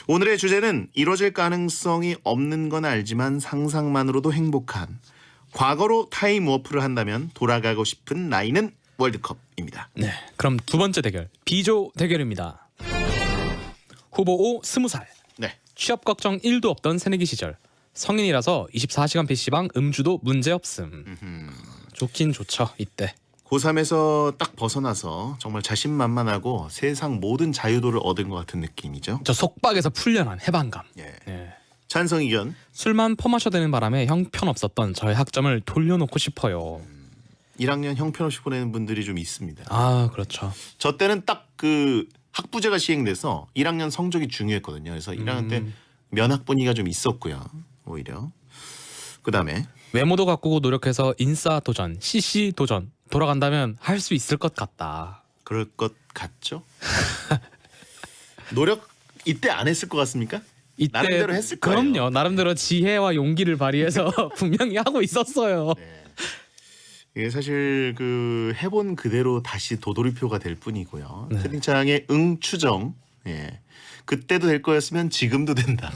오늘의 주제는 이루어질 가능성이 없는 건 알지만 상상만으로도 행복한, 과거로 타임워프를 한다면 돌아가고 싶은 나이는 월드컵입니다. 네, 그럼 두 번째 대결 B조 대결입니다. 후보 5 20살. 네. 취업 걱정 1도 없던 새내기 시절. 성인이라서 24시간 PC방 음주도 문제 없음. 좋긴 좋죠 이때. 고3에서 딱 벗어나서 정말 자신만만하고 세상 모든 자유도를 얻은 것 같은 느낌이죠. 저 속박에서 풀려난 해방감. 예. 찬성 의견. 술만 퍼마셔 되는 바람에 형편없었던 저의 학점을 돌려놓고 싶어요. 1학년 형편없이 보내는 분들이 좀 있습니다. 아 그렇죠. 저 때는 딱 그 학부제가 시행돼서 1학년 성적이 중요했거든요. 그래서 1학년 때 면학 분위기가 좀 있었고요. 오히려. 그다음에 외모도 가꾸고 노력해서 인싸 도전, CC 도전 돌아간다면 할 수 있을 것 같다. 그럴 것 같죠? 노력 이때 안 했을 것 같습니까? 이때 나름대로 했을 거예요. 그럼요. 나름대로 지혜와 용기를 발휘해서 분명히 하고 있었어요. 이게 사실 그 해본 그대로 다시 도돌이표가 될 뿐이고요. 네. 채팅창에 응추정. 예. 그때도 될 거였으면 지금도 된다.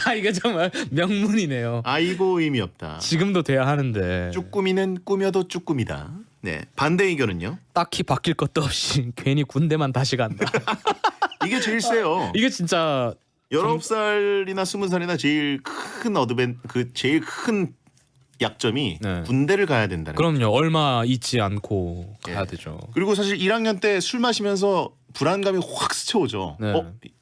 아 이게 정말 명문이네요. 아이고 의미 없다. 지금도 돼야 하는데. 쭈꾸미는 꾸며도 쭈꾸미다. 네. 반대 의견은요? 딱히 바뀔 것도 없이 괜히 군대만 다시 간다. 이게 제일 세요. 이게 진짜 19살이나 20살이나 제일 큰 약점이 군대를 가야 된다는 거죠. 그럼요. 얼마 잊지 않고 가야 되죠. 그리고 사실 1학년 때 술 마시면서 불안감이 확 스쳐오죠.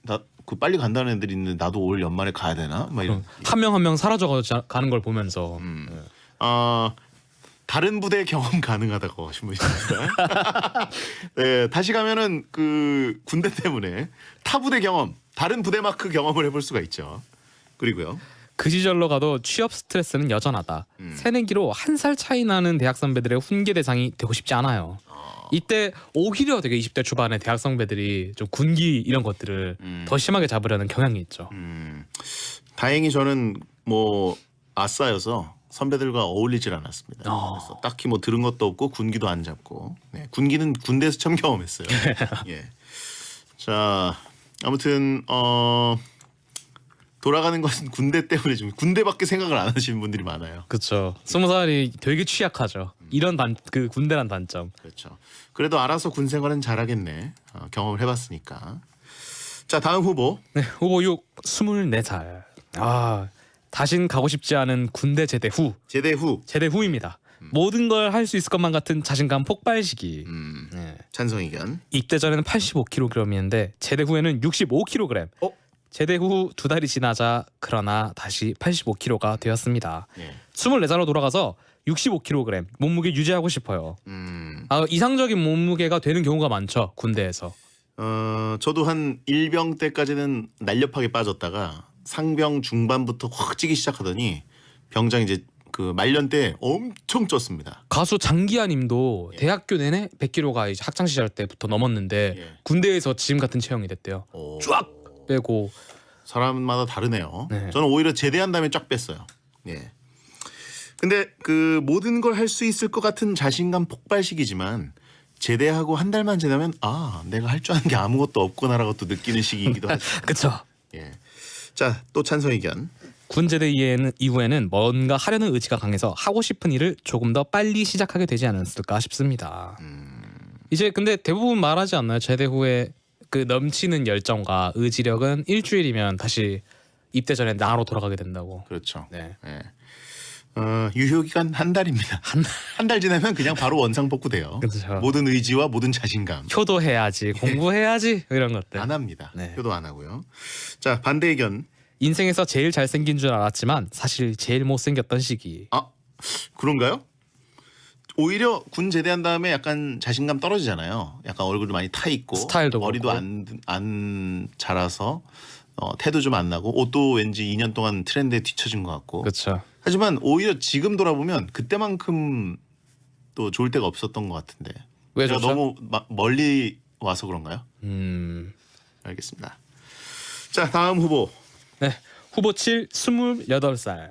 나 그 빨리 간다는 애들이 있는데 나도 올 연말에 가야 되나? 막 이런. 한 명 한 명 사라져 가는 걸 보면서 다른 부대 경험 가능하다고 하신 분이 있어요. 네, 다시 가면은 그 군대 때문에 타 부대 경험, 다른 부대 마크 경험을 해볼 수가 있죠. 그리고요. 그 시절로 가도 취업 스트레스는 여전하다. 새내기로 1살 차이 나는 대학 선배들의 훈계 대상이 되고 싶지 않아요. 이때 오히려 되게 20대 초반에 대학 선배들이 좀 군기 이런 것들을 더 심하게 잡으려는 경향이 있죠. 다행히 저는 뭐 아싸여서 선배들과 어울리질 않았습니다. 그래서 딱히 뭐 들은 것도 없고 군기도 안 잡고. 네, 군기는 군대에서 처음 경험했어요. 예. 자, 아무튼 돌아가는 것은 군대 때문에 좀 군대밖에 생각을 안 하시는 분들이 많아요. 그렇죠. 20살이 되게 취약하죠. 이런 그 군대란 단점. 그렇죠. 그래도 알아서 군 생활은 잘하겠네. 경험을 해봤으니까. 자, 다음 후보. 네, 후보 6, 24살. 아, 다신 가고 싶지 않은 군대 제대 후. 제대 후입니다. 모든 걸 할 수 있을 것만 같은 자신감 폭발 시기. 네. 찬성 의견. 입대 전에는 85kg이었는데 제대 후에는 65kg. 제대 후 2달이 지나자 그러나 다시 85kg가 되었습니다. 24살로 돌아가서 65kg 몸무게 유지하고 싶어요. 이상적인 몸무게가 되는 경우가 많죠. 군대에서. 저도 한 일병 때까지는 날렵하게 빠졌다가 상병 중반부터 확 찌기 시작하더니 병장 이제 그 말년 때 엄청 쪘습니다. 가수 장기하님도 대학교 내내 100kg가 이제 학창 시절 때부터 넘었는데 군대에서 지금 같은 체형이 됐대요. 쫙 빼고. 사람마다 다르네요. 저는 오히려 제대한 다음에 쫙 뺐어요. 예. 근데 그 모든 걸 할 수 있을 것 같은 자신감 폭발 시기지만 제대하고 한 달만 지나면 내가 할 줄 아는 게 아무것도 없구나라고 또 느끼는 시기이기도 하죠. 그렇죠. 예. 자, 또 찬성 의견. 군 제대 이후에는 뭔가 하려는 의지가 강해서 하고 싶은 일을 조금 더 빨리 시작하게 되지 않았을까 싶습니다. 이제 근데 대부분 말하지 않나요? 제대 후에 그 넘치는 열정과 의지력은 일주일이면 다시 입대 전에 나로 돌아가게 된다고. 그렇죠. 네. 유효 기간 한 달입니다. 한 달 지나면 그냥 바로 원상복구돼요. 그렇죠. 모든 의지와 모든 자신감. 효도해야지, 공부해야지 이런 것들. 안 합니다. 효도 안 하고요. 자, 반대 의견. 인생에서 제일 잘생긴 줄 알았지만 사실 제일 못생겼던 시기. 그런가요? 오히려 군 제대한 다음에 약간 자신감 떨어지잖아요. 약간 얼굴도 많이 타 있고 스타일도 머리도 안 자라서 태도 좀 안 나고 옷도 왠지 2년 동안 트렌드에 뒤처진 것 같고. 그렇죠. 하지만 오히려 지금 돌아보면 그때만큼 또 좋을 때가 없었던 것 같은데. 왜 제가 좋죠? 너무 멀리 와서 그런가요? 알겠습니다. 자, 다음 후보. 네, 후보 7, 28살.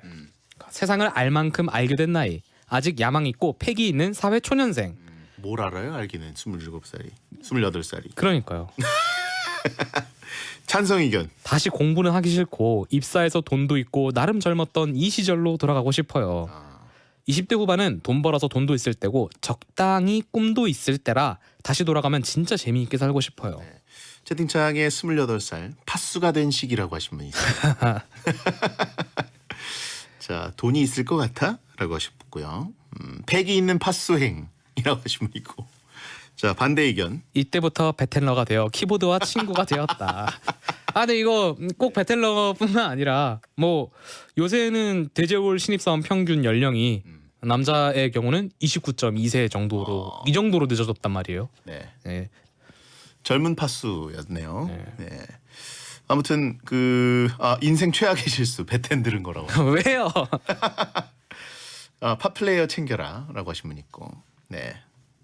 세상을 알 만큼 알게 된 나이. 아직 야망 있고 패기 있는 사회 초년생. 뭘 알아요? 알기는 27살이, 28살이. 그러니까요. 찬성 의견. 다시 공부는 하기 싫고 입사해서 돈도 있고 나름 젊었던 이 시절로 돌아가고 싶어요. 20대 후반은 돈 벌어서 돈도 있을 때고 적당히 꿈도 있을 때라 다시 돌아가면 진짜 재미있게 살고 싶어요. 채팅창에 28살 팥수가 된 시기라고 하신 분이 있어요. 자, 돈이 있을 것 같아? 라고 하셨고요. 패기 있는 팥수행이라고 하신 분 있고. 자, 반대 의견. 이때부터 베텔러가 되어 키보드와 친구가 되었다. 아, 근데 이거 꼭 베텔러뿐만 아니라 뭐 요새는 대제올 신입사원 평균 연령이 남자의 경우는 29.2세 정도로 이 정도로 늦어졌단 말이에요. 네. 네. 젊은 팥수였네요. 네. 아무튼 인생 최악의 실수 베텐 들은 거라고. 왜요? 팟플레이어 챙겨라라고 하신 분 있고. 네.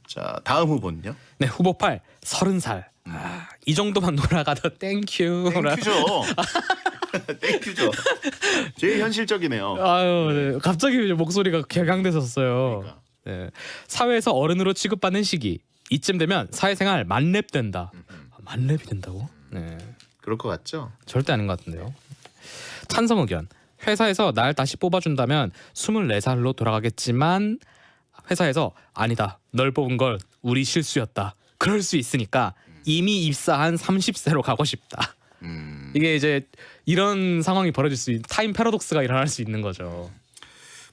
자, 다음 후보는요? 네, 후보 8 30살. 이 정도만 놀아가도 땡큐. 땡큐죠. 땡큐죠. 제일 현실적이네요. 아유, 네. 갑자기 목소리가 격양됐었어요. 그러니까. 네. 사회에서 어른으로 취급받는 시기. 이쯤 되면 사회생활 만렙 된다. 만렙이 된다고? 네. 그럴 것 같죠? 절대 아닌 것 같은데요. 찬성 의견. 회사에서 날 다시 뽑아준다면 24살로 돌아가겠지만 회사에서 아니다. 널 뽑은 걸 우리 실수였다. 그럴 수 있으니까 이미 입사한 30세로 가고 싶다. 이게 이제 이런 상황이 벌어질 수 있는 타임 패러독스가 일어날 수 있는 거죠.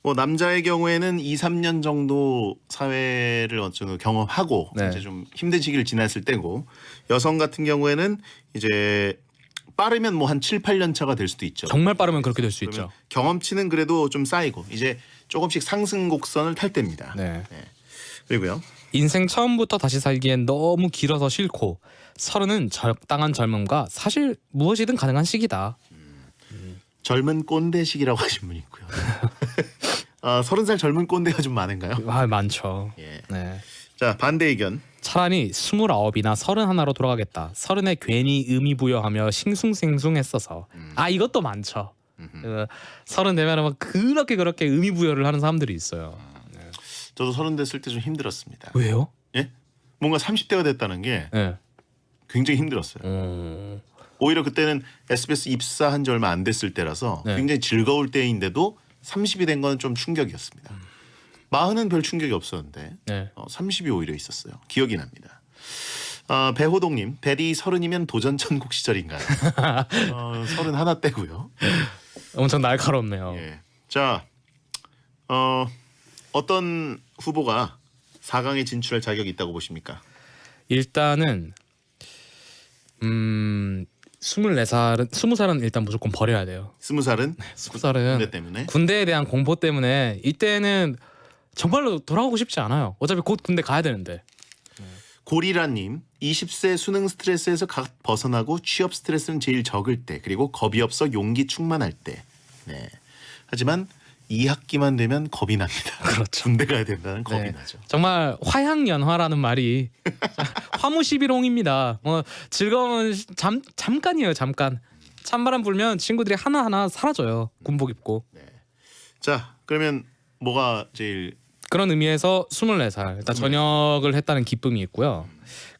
뭐 남자의 경우에는 2, 3년 정도 사회를 어쩌면 경험하고 네. 이제 좀 힘든 시기를 지났을 때고 여성 같은 경우에는 이제 빠르면 뭐 한 7, 8년 차가 될 수도 있죠. 정말 빠르면 그렇게 될 수 있죠. 경험치는 그래도 좀 쌓이고 이제 조금씩 상승 곡선을 탈 때입니다. 네. 그리고요. 인생 처음부터 다시 살기엔 너무 길어서 싫고 30은 적당한 젊음과 사실 무엇이든 가능한 시기다. 젊은 꼰대 시기라고 하신 분이 있고요. 30살 젊은 꼰대가 좀 많은가요? 아, 많죠. 예. 네. 자, 반대 의견. 차라리 29이나 31로 돌아가겠다. 30에 괜히 의미 부여하며 싱숭생숭했어서. 아, 이것도 많죠. 30 되면 막 그렇게 의미 부여를 하는 사람들이 있어요. 저도 30 됐을 때 좀 힘들었습니다. 왜요? 예? 뭔가 30대가 됐다는 게 네. 굉장히 힘들었어요. 오히려 그때는 SBS 입사한 지 얼마 안 됐을 때라서 네. 굉장히 즐거울 때인데도 30이 된 건 좀 충격이었습니다. 40은 별 충격이 없었는데 네. 30이 오히려 있었어요. 기억이 납니다. 배호동님, 대리 30이면 도전 천국 시절인가요? 31 때고요. 엄청 날카롭네요. 예. 자, 어떤 후보가 4강에 진출할 자격이 있다고 보십니까? 일단은 24살은 20살은 일단 무조건 버려야 돼요. 20살은? 20살은 군대 때문에? 군대에 대한 공포 때문에 이때는 정말로 돌아가고 싶지 않아요. 어차피 곧 군대 가야 되는데. 고리라님, 20세 수능 스트레스에서 각 벗어나고 취업 스트레스는 제일 적을 때, 그리고 겁이 없어 용기 충만할 때. 네. 하지만 2학기만 되면 겁이 납니다. 그렇죠. 군대 가야 된다는 겁이 네. 나죠. 정말 화양연화라는 말이 화무시비롱입니다. 즐거움은 잠깐이에요. 잠깐. 찬바람 불면 친구들이 하나하나 사라져요. 군복 입고. 자, 그러면 뭐가 제일 그런 의미에서 24살 일단 전역을 했다는 기쁨이 있고요.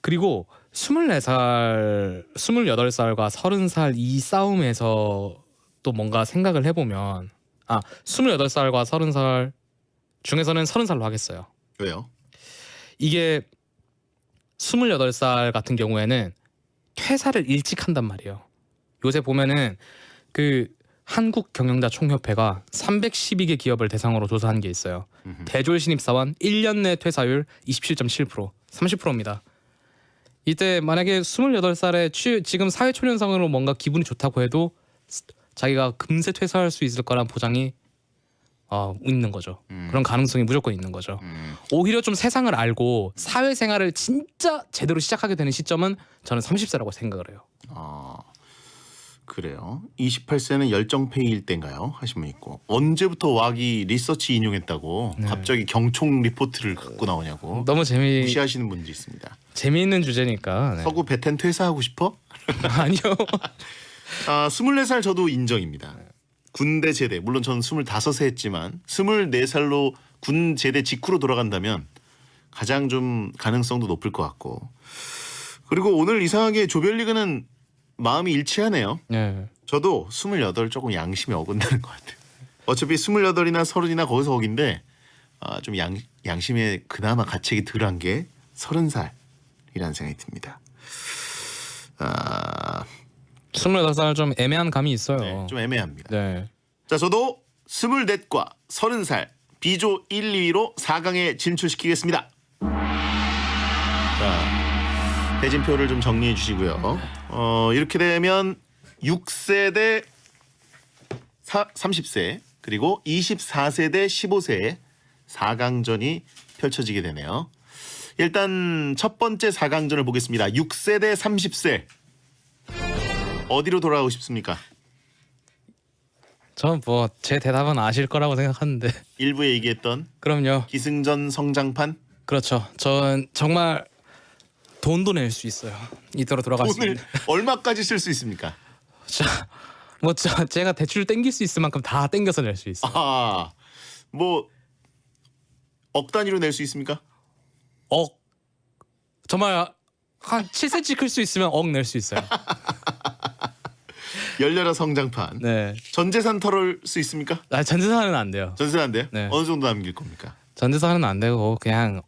그리고 24살, 28살과 30살 이 싸움에서 또 뭔가 생각을 해보면 28살과 30살 중에서는 30살로 하겠어요. 왜요? 이게 28살 같은 경우에는 퇴사를 일찍 한단 말이에요. 요새 보면은 그 한국경영자총협회가 312개 기업을 대상으로 조사한 게 있어요. 대졸 신입사원 1년 내 퇴사율 27.7%, 30%입니다. 이때 만약에 28살에 지금 사회초년생으로 뭔가 기분이 좋다고 해도 자기가 금세 퇴사할 수 있을 거란 보장이 있는 거죠. 그런 가능성이 무조건 있는 거죠. 오히려 좀 세상을 알고 사회생활을 진짜 제대로 시작하게 되는 시점은 저는 30세라고 생각을 해요. 그래요. 28세는 열정페이일 때인가요? 하신 분 있고, 언제부터 와기 리서치 인용했다고 갑자기 경총 리포트를 갖고 나오냐고 너무 무시하시는 분들이 있습니다. 재미있는 주제니까. 네. 서구 베텐 퇴사하고 싶어? 아니요. 24살 저도 인정입니다. 군대 제대, 물론 저는 25세 했지만 24살로 군 제대 직후로 돌아간다면 가장 좀 가능성도 높을 것 같고, 그리고 오늘 이상하게 조별리그는 마음이 일치하네요. 네. 저도 28 조금 양심이 어긋나는 것 같아요. 어차피 28이나 30이나 거기서 거긴데 좀 양심에 그나마 가책이 덜한 게 30살이라는 생각이 듭니다. 아, 28살 좀 애매한 감이 있어요. 네, 좀 애매합니다. 네. 자, 저도 24과 30살 B조 1, 2위로 4강에 진출시키겠습니다. 자, 대진표를 좀 정리해 주시고요. 이렇게 되면 6세 대 30세 그리고 24세 대 15세의 4강전이 펼쳐지게 되네요. 일단 첫 번째 4강전을 보겠습니다. 6세 대 30세 어디로 돌아가고 싶습니까? 전 뭐 제 대답은 아실 거라고 생각하는데. 일부에 얘기했던 그럼요. 기승전 성장판? 그렇죠. 전 정말 돈도 낼 수 있어요. 이대로 돌아갈 수 돈을 있는. 얼마까지 쓸 수 있습니까? 제가 대출 땡길 수 있을 만큼 다 땡겨서 낼 수 있어요. 아, 뭐 억 단위로 낼 수 있습니까? 정말 한 7cm 클 수 있으면 억 낼 수 있어요. 열려라 성장판. 네. 전 재산 털을 수 있습니까? 전 재산은 안 돼요. 전 재산 안 돼요? 네. 어느 정도 남길 겁니까? 전 재산은 안 되고 그냥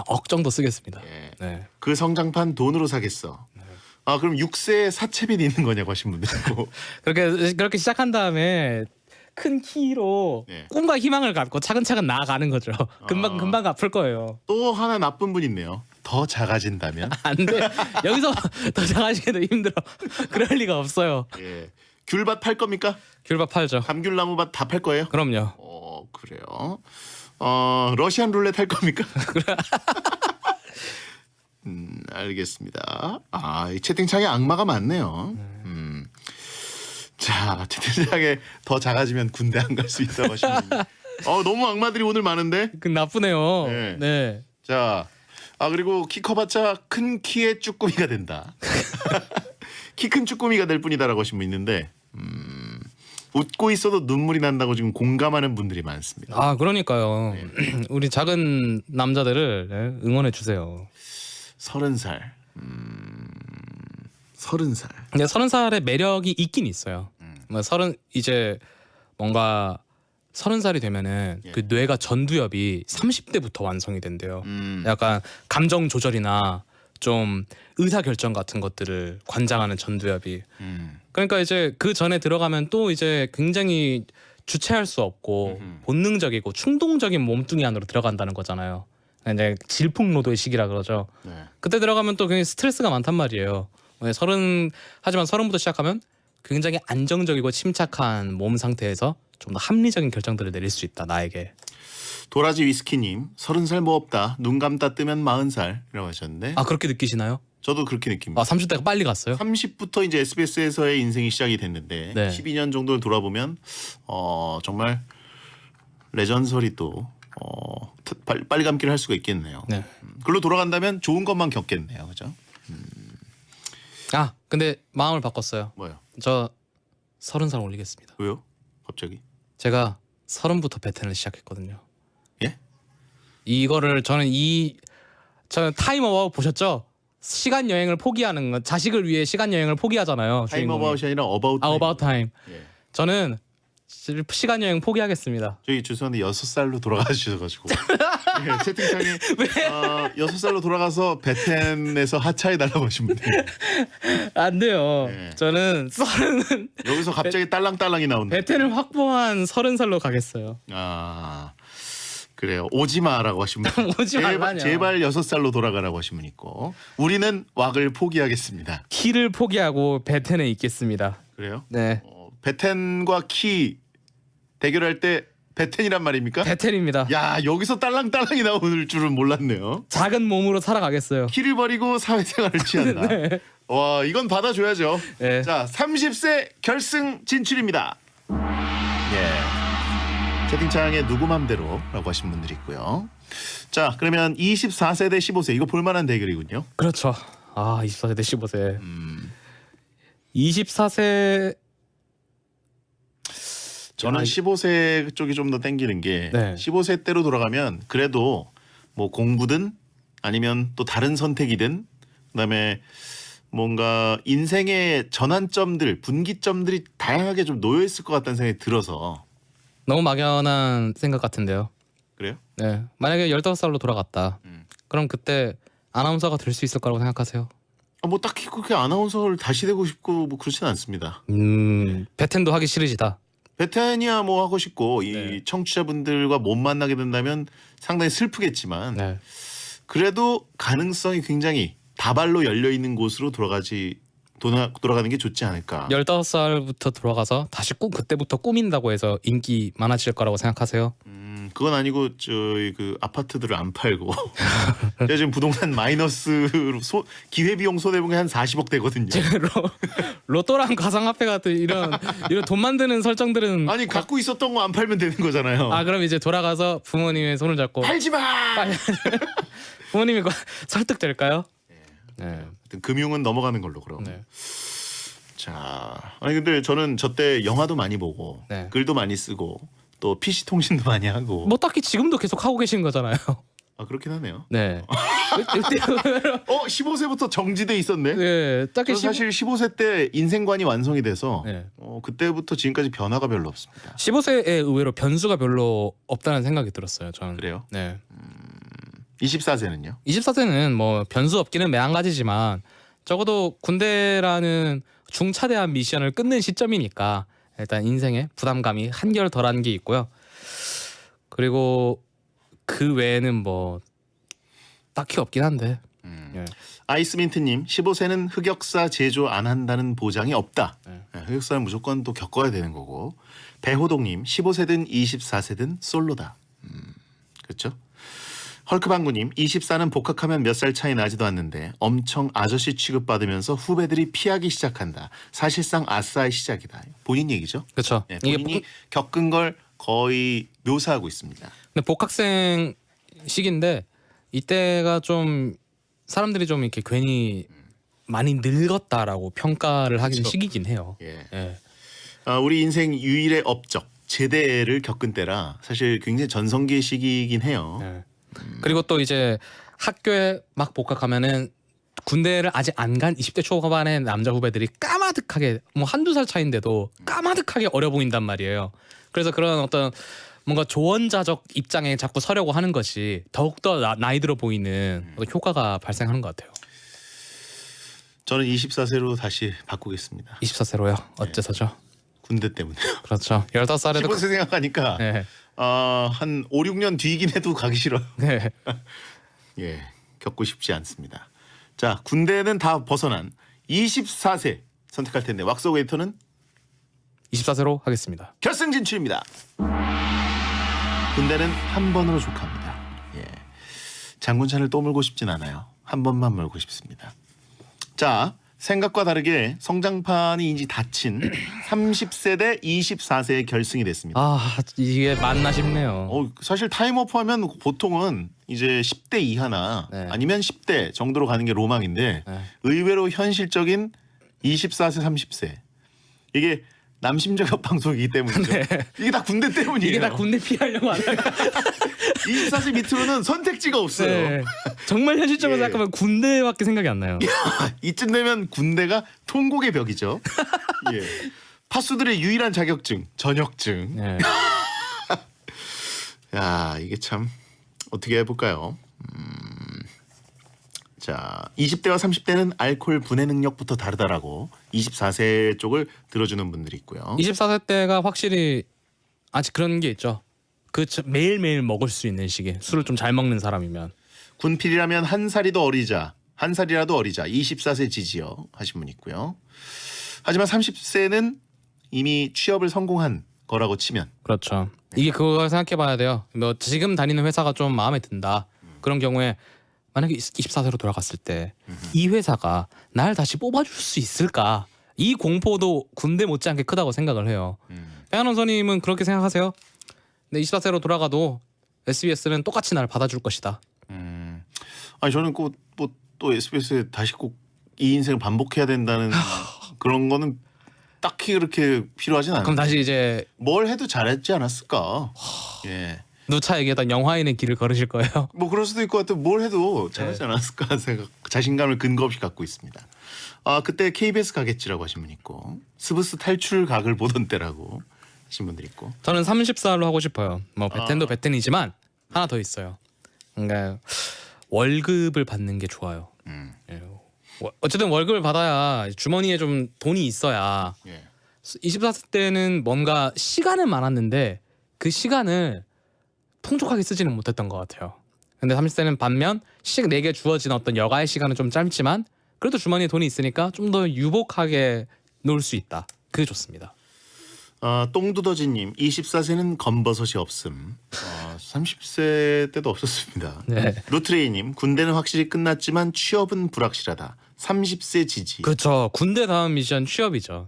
억 정도 쓰겠습니다. 예. 네. 그 성장판 돈으로 사겠어. 아, 그럼 6세에 사채빚이 있는 거냐고 하신 분들 있고. 그렇게 시작한 다음에 큰 키로 꿈과 희망을 갖고 차근차근 나아가는 거죠. 금방 갚을 거예요. 또 하나 나쁜 분 있네요. 더 작아진다면? 안 돼. 여기서 더 작아지기도 힘들어. 그럴 리가 없어요. 예. 귤밭 팔 겁니까? 귤밭 팔죠. 감귤나무밭 다 팔 거예요? 그럼요. 그래요. 러시안 룰렛 할 겁니까? 알겠습니다. 아, 이 채팅창에 악마가 많네요. 자, 채팅창에 더 작아지면 군대 안 갈 수 있다고 하시는 분이. 너무 악마들이 오늘 많은데? 그 나쁘네요. 네. 자, 그리고 키 커봤자 큰 키의 쭈꾸미가 된다. 키 큰 쭈꾸미가 될 뿐이다라고 하신 분 있는데, 웃고 있어도 눈물이 난다고 지금 공감하는 분들이 많습니다. 아, 그러니까요. 우리 작은 남자들을 응원해 주세요. 30살. 30살. 근데 30살의 매력이 있긴 있어요. 이제 뭔가 30살이 되면은 그 뇌가 전두엽이 30대부터 완성이 된대요. 약간 감정 조절이나 좀 의사 결정 같은 것들을 관장하는 전두엽이. 그러니까 이제 그 전에 들어가면 또 이제 굉장히 주체할 수 없고 본능적이고 충동적인 몸뚱이 안으로 들어간다는 거잖아요. 이제 질풍노도의 시기라 그러죠. 그때 들어가면 또 굉장히 스트레스가 많단 말이에요. 하지만 30부터 시작하면 굉장히 안정적이고 침착한 몸 상태에서 좀 더 합리적인 결정들을 내릴 수 있다. 나에게. 도라지 위스키님 30살 뭐 없다. 눈 감다 뜨면 40살이라고 하셨는데. 아, 그렇게 느끼시나요? 저도 그렇게 느낍니다. 30대가 빨리 갔어요? 30부터 이제 SBS에서의 인생이 시작이 됐는데 네. 12년 정도를 돌아보면 정말 레전설이 또 빨리 감기를 할 수가 있겠네요. 네. 글로 돌아간다면 좋은 것만 겪겠네요. 그죠? 아, 근데 마음을 바꿨어요. 뭐요? 저 30살 올리겠습니다. 왜요? 갑자기? 제가 30부터 배텐을 시작했거든요. 예? 이거를 저는 타임 어바웃 보셨죠? 시간 여행을 포기하는 건 자식을 위해 시간 여행을 포기하잖아요. 타임 어바웃이 아니라 어바웃 타임. 어바웃 타임. 저는 시간 여행 포기하겠습니다. 저희 죄송한데 6살로 돌아가셔가지고 채팅창에 6살로 돌아가서 베텐에서 하차해달라고 하신 분들 안 돼요. 저는 여기서 갑자기 딸랑딸랑이 나온다. 베텐을 확보한 30살로 가겠어요. 아, 그래요. 오지마라고 하신 분. 오지 말라뇨. 제발 6살로 돌아가라고 하신 분 있고, 우리는 왁을 포기하겠습니다. 키를 포기하고 베텐에 있겠습니다. 그래요? 네. 베텐과 키 대결할 때 베텐이란 말입니까? 베텐입니다. 야, 여기서 딸랑딸랑이 나올 줄은 몰랐네요. 작은 몸으로 살아가겠어요. 키를 버리고 사회생활을 취한다. 네. 와, 이건 받아줘야죠. 네. 자, 30세 결승 진출입니다. 예. 채팅창에 누구 맘대로라고 하신 분들이 있고요. 자, 그러면 24세 대 15세 이거 볼만한 대결이군요. 그렇죠. 24세 대 15세. 24세 저는 15세 쪽이 좀 더 땡기는 게 15세 때로 돌아가면 그래도 뭐 공부든 아니면 또 다른 선택이든 그다음에 뭔가 인생의 전환점들, 분기점들이 다양하게 좀 놓여 있을 것 같다는 생각이 들어서. 너무 막연한 생각 같은데요. 그래요? 네. 만약에 15살로 돌아갔다. 그럼 그때 아나운서가 될 수 있을 거라고 생각하세요? 뭐 딱히 그렇게 아나운서를 다시 되고 싶고 뭐 그렇진 않습니다. 배텐도 하기 싫으시다. 베테니아 뭐 하고 싶고 이 청취자분들과 못 만나게 된다면 상당히 슬프겠지만 그래도 가능성이 굉장히 다발로 열려 있는 곳으로 돌아가는 게 좋지 않을까. 15살부터 돌아가서 다시 그때부터 꾸민다고 해서 인기 많아질 거라고 생각하세요? 그건 아니고 저희 그 아파트들을 안 팔고 제가 지금 부동산 마이너스로 기회비용 손해본 게 한 40억 되거든요. 로또랑 가상화폐 같은 이런 돈 만드는 설정들은 아니 갖고 있었던 거 안 팔면 되는 거잖아요. 아 그럼 이제 돌아가서 부모님의 손을 잡고 팔지 마. 부모님이 설득될까요? 네. 하여튼 금융은 넘어가는 걸로 그럼. 자, 아니 근데 저는 저때 영화도 많이 보고 글도 많이 쓰고 또 PC 통신도 많이 하고. 뭐 딱히 지금도 계속 하고 계신 거잖아요. 아 그렇긴 하네요. 네. 15세부터 정지돼 있었네. 네. 딱히 사실 15세 때 인생관이 완성이 돼서 그때부터 지금까지 변화가 별로 없습니다. 15세에 의외로 변수가 별로 없다는 생각이 들었어요. 저는. 그래요? 네. 24세는요? 24세는 뭐 변수 없기는 매한가지지만 적어도 군대라는 중차대한 미션을 끊는 시점이니까 일단 인생에 부담감이 한결 덜한 게 있고요. 그리고 그 외에는 뭐 딱히 없긴 한데. 아이스민트님 15세는 흑역사 제조 안 한다는 보장이 없다. 흑역사는 무조건 또 겪어야 되는 거고. 배호동님 15세든 24세든 솔로다. 그렇죠? 헐크방구님 24는 복학하면 몇 살 차이 나지도 않는데 엄청 아저씨 취급받으면서 후배들이 피하기 시작한다. 사실상 아싸의 시작이다. 본인 얘기죠? 그렇죠. 네, 본인이 겪은 걸 거의 묘사하고 있습니다. 근데 복학생 시기인데 이때가 좀 사람들이 좀 이렇게 괜히 많이 늙었다라고 평가를 하는 시기긴 해요. 우리 인생 유일의 업적 제대를 겪은 때라 사실 굉장히 전성기의 시기이긴 해요. 그리고 또 이제 학교에 막 복학하면은 군대를 아직 안 간 20대 초반의 남자 후배들이 까마득하게 뭐 한두 살 차인데도 까마득하게 어려 보인단 말이에요. 그래서 그런 어떤 뭔가 조언자적 입장에 자꾸 서려고 하는 것이 더욱더 나이 들어 보이는 어떤 효과가 발생하는 것 같아요. 저는 24세로 다시 바꾸겠습니다. 24세로요? 어째서죠? 군대 때문에. 그렇죠. 15살에도 15세 생각하니까 한 5, 6년 뒤이긴 해도 가기 싫어요. 예, 겪고 싶지 않습니다. 자, 군대는 다 벗어난 24세 선택할 텐데 왁스 웨이터는 24세로 하겠습니다. 결승 진출입니다. 군대는 한 번으로 족합니다. 예, 장군찬을 또 물고 싶진 않아요. 한 번만 물고 싶습니다. 자, 생각과 다르게 성장판이 이제 닫힌 30세 대 24세의 결승이 됐습니다. 아, 이게 맞나 싶네요. 사실 타임오프 하면 보통은 이제 10대 이하나 아니면 10대 정도로 가는 게 로망인데 의외로 현실적인 24세, 30세. 이게 남심저격 방송이기 때문이죠. 이게 다 군대 때문이에요. 이게 다 군대 피하려고 하는 24세 밑으로는 선택지가 없어요. 정말 현실적으로 생각하면 군대밖에 생각이 안 나요. 이쯤 되면 군대가 통곡의 벽이죠. 파수들의 유일한 자격증, 전역증. 야, 이게 참 어떻게 해볼까요? 자, 20대와 30대는 알코올 분해 능력부터 다르다라고 24세 쪽을 들어주는 분들이 있고요. 24세 때가 확실히 아직 그런 게 있죠. 그 매일매일 먹을 수 있는 시기. 술을 좀 잘 먹는 사람이면. 군필이라면 한 살이라도 어리자 24세 지지요 하신 분 있고요. 하지만 30세는 이미 취업을 성공한 거라고 치면. 그렇죠. 이게 그걸 생각해 봐야 돼요. 뭐 지금 다니는 회사가 좀 마음에 든다. 그런 경우에 만약에 24세로 돌아갔을 때 이 회사가 날 다시 뽑아줄 수 있을까? 이 공포도 군대 못지않게 크다고 생각을 해요. 배아나운서님은 그렇게 생각하세요? 근데 24세로 돌아가도 SBS는 똑같이 날 받아줄 것이다. 아니 저는 꼭 또 SBS에 다시 꼭 이 인생을 반복해야 된다는 그런 거는 딱히 그렇게 필요하진 않아요. 그럼 다시 이제 뭘 해도 잘했지 않았을까? 예. 누차 얘기했던 영화인의 길을 걸으실 거예요. 뭐 그럴 수도 있고 하여튼 뭘 해도 잘하지 않았을까 생각, 자신감을 근거 없이 갖고 있습니다. 아 그때 KBS 가겠지라고 하신 분 있고 스브스 탈출 각을 보던 때라고 하신 분들 있고. 저는 30살로 하고 싶어요. 뭐 베텐도 베텐이지만 하나 더 있어요. 그러니까 월급을 받는 게 좋아요. 어쨌든 월급을 받아야 주머니에 좀 돈이 있어야. 24세 때는 뭔가 시간은 많았는데 그 시간을 풍족하게 쓰지는 못했던 것 같아요. 근데 30세는 반면 내게 주어진 어떤 여가의 시간은 좀 짧지만 그래도 주머니에 돈이 있으니까 좀 더 유복하게 놀 수 있다. 그게 좋습니다. 똥두더지님 24세는 검버섯이 없음. 30세 때도 없었습니다. 네. 루트레이님 군대는 확실히 끝났지만 취업은 불확실하다. 30세 지지. 그렇죠. 군대 다음 미션 취업이죠.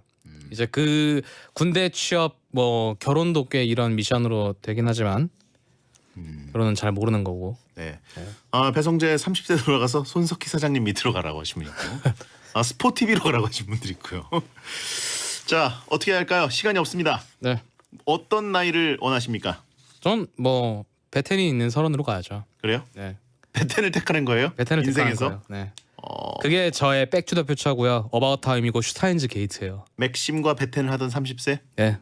이제 그 군대 취업 뭐 결혼도 꽤 이런 미션으로 되긴 하지만 결혼은 잘 모르는 거고. 네. 배성재 30세 돌아가서 손석희 사장님 밑으로 가라고 하신 분 있고 스포티비로 가라고 하신 분들 있고요. 자 어떻게 할까요? 시간이 없습니다. 네. 어떤 나이를 원하십니까? 전 뭐 베텐이 있는 30으로 가야죠. 그래요? 네. 베텐을 택하는 거예요? 베텐을 인생에서? 택하는 거예요. 네. 그게 저의 백투더 퓨처고요. 어바웃 타임이고 슈타인즈 게이트예요. 맥심과 베텐을 하던 30세? 네.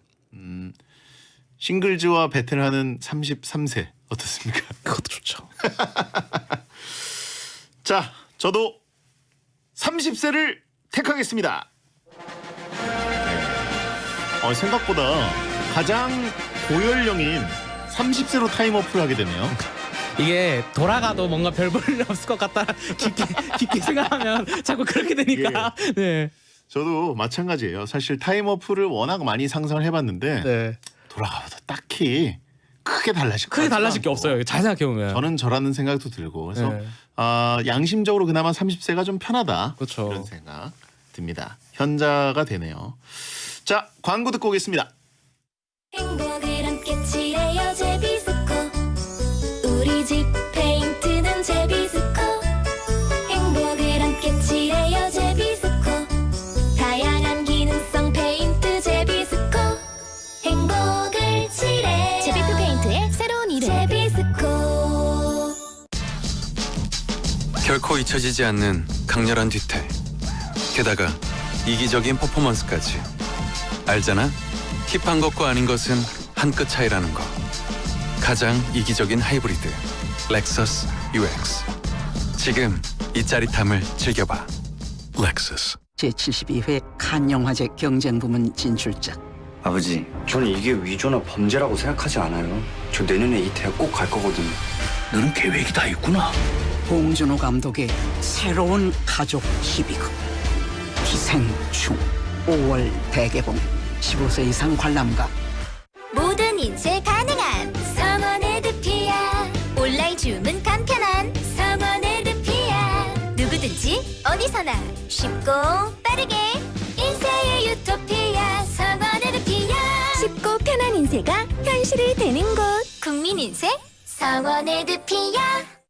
싱글즈와 베텐을 하는 33세 어떻습니까? 그것도 좋죠. 자, 저도 30세를 택하겠습니다. 생각보다 가장 고연령인 30세로 타임어프를 하게 되네요. 이게 돌아가도 뭔가 별 볼 일 없을 것 같다 깊게 생각하면 자꾸 그렇게 되니까. 네. 저도 마찬가지예요. 사실 타임어프를 워낙 많이 상상을 해봤는데 네. 돌아가도 딱히 크게 달라질 게 없어요. 잘 생각해보면. 저는 저라는 생각도 들고 그래서 네. 양심적으로 그나마 30세가 좀 편하다. 그렇죠. 그런 생각 듭니다. 현자가 되네요. 자, 광고 듣고 오겠습니다. 행복을 함께 칠해요 제비스코. 우리 집 페인트는 제비스코. 행복을 함께 칠해요 제비스코. 다양한 기능성 페인트 제비스코. 행복을 칠해. 제비프 페인트의 새로운 이름 제비스코. 결코 잊혀지지 않는 강렬한 뒤태. 게다가 이기적인 퍼포먼스까지. 알잖아? 힙한 것과 아닌 것은 한 끗 차이라는 거. 가장 이기적인 하이브리드 렉서스 UX. 지금 이 짜릿함을 즐겨봐. 렉서스. 제72회 칸 영화제 경쟁부문 진출작. 아버지, 저는 이게 위조나 범죄라고 생각하지 않아요. 저 내년에 이 대학 꼭 갈 거거든요. 너는 계획이 다 있구나. 봉준호 감독의 새로운 가족 12극 기생충 5월 대개봉. 15세 이상 관람가. 모든 인쇄 가능한 성원에드피아. 온라인 주문 간편한 성원에드피아. 누구든지 어디서나 쉽고 빠르게 인쇄의 유토피아 성원에드피아. 쉽고 편한 인쇄가 현실이 되는 곳 국민인쇄 성원에드피아.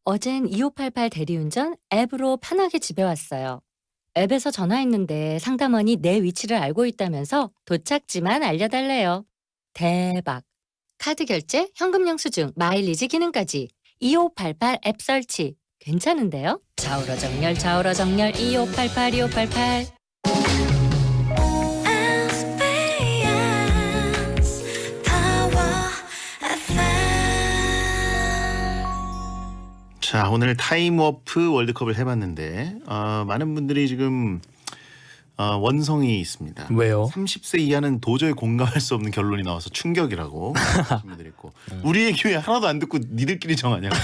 어젠 2588 대리운전 앱으로 편하게 집에 왔어요. 앱에서 전화했는데 상담원이 내 위치를 알고 있다면서 도착지만 알려달래요. 대박. 카드 결제, 현금 영수증, 마일리지 기능까지 2588 앱 설치. 괜찮은데요? 좌우로 정렬 2588 2588. 자, 오늘 타임워프 월드컵을 해봤는데 많은 분들이 지금 원성이 있습니다. 왜요? 30세 이하는 도저히 공감할 수 없는 결론이 나와서 충격이라고 하신 분들이 있고 우리의 기회 하나도 안 듣고 니들끼리 정하냐고.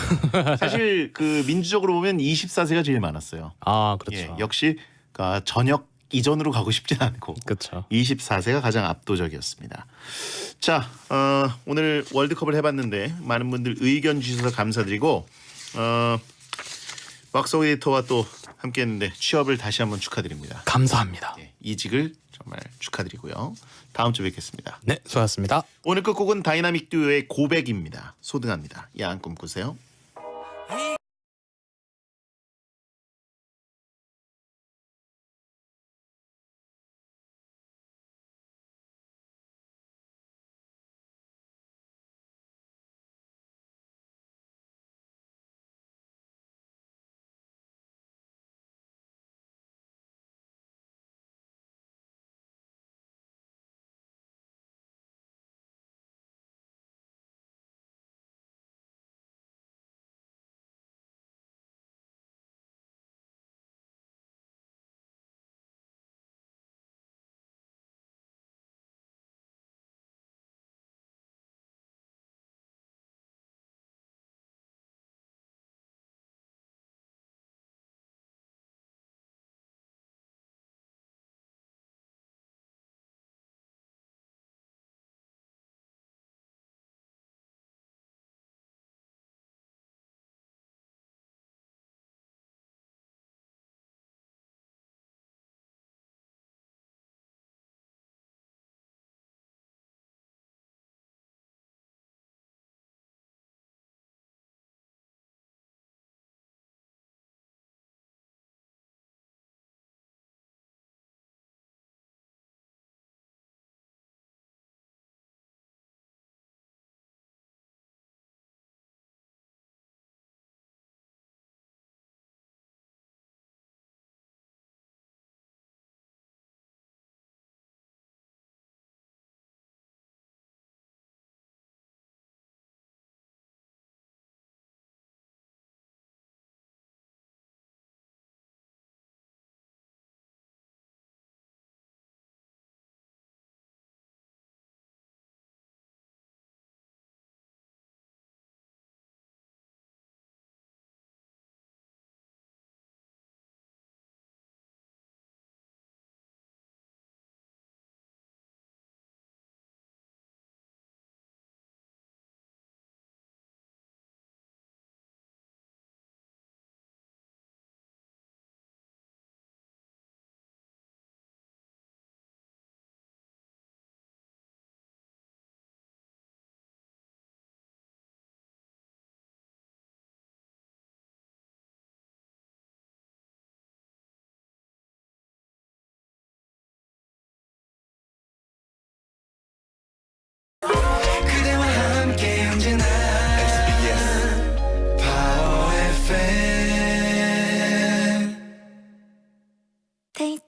사실 그 민주적으로 보면 24세가 제일 많았어요. 아, 그렇죠. 예, 역시 전역 이전으로 가고 싶진 않고 그렇죠. 24세가 가장 압도적이었습니다. 자, 오늘 월드컵을 해봤는데 많은 분들 의견 주셔서 감사드리고 박성호 에디터와 또 함께했는데 취업을 다시 한번 축하드립니다. 감사합니다. 예, 이직을 정말 축하드리고요. 다음 주에 뵙겠습니다. 네, 수고하셨습니다. 오늘 끝곡은 다이나믹 듀오의 고백입니다. 소등합니다. 야한 꿈 꾸세요.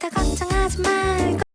걱정하지 말고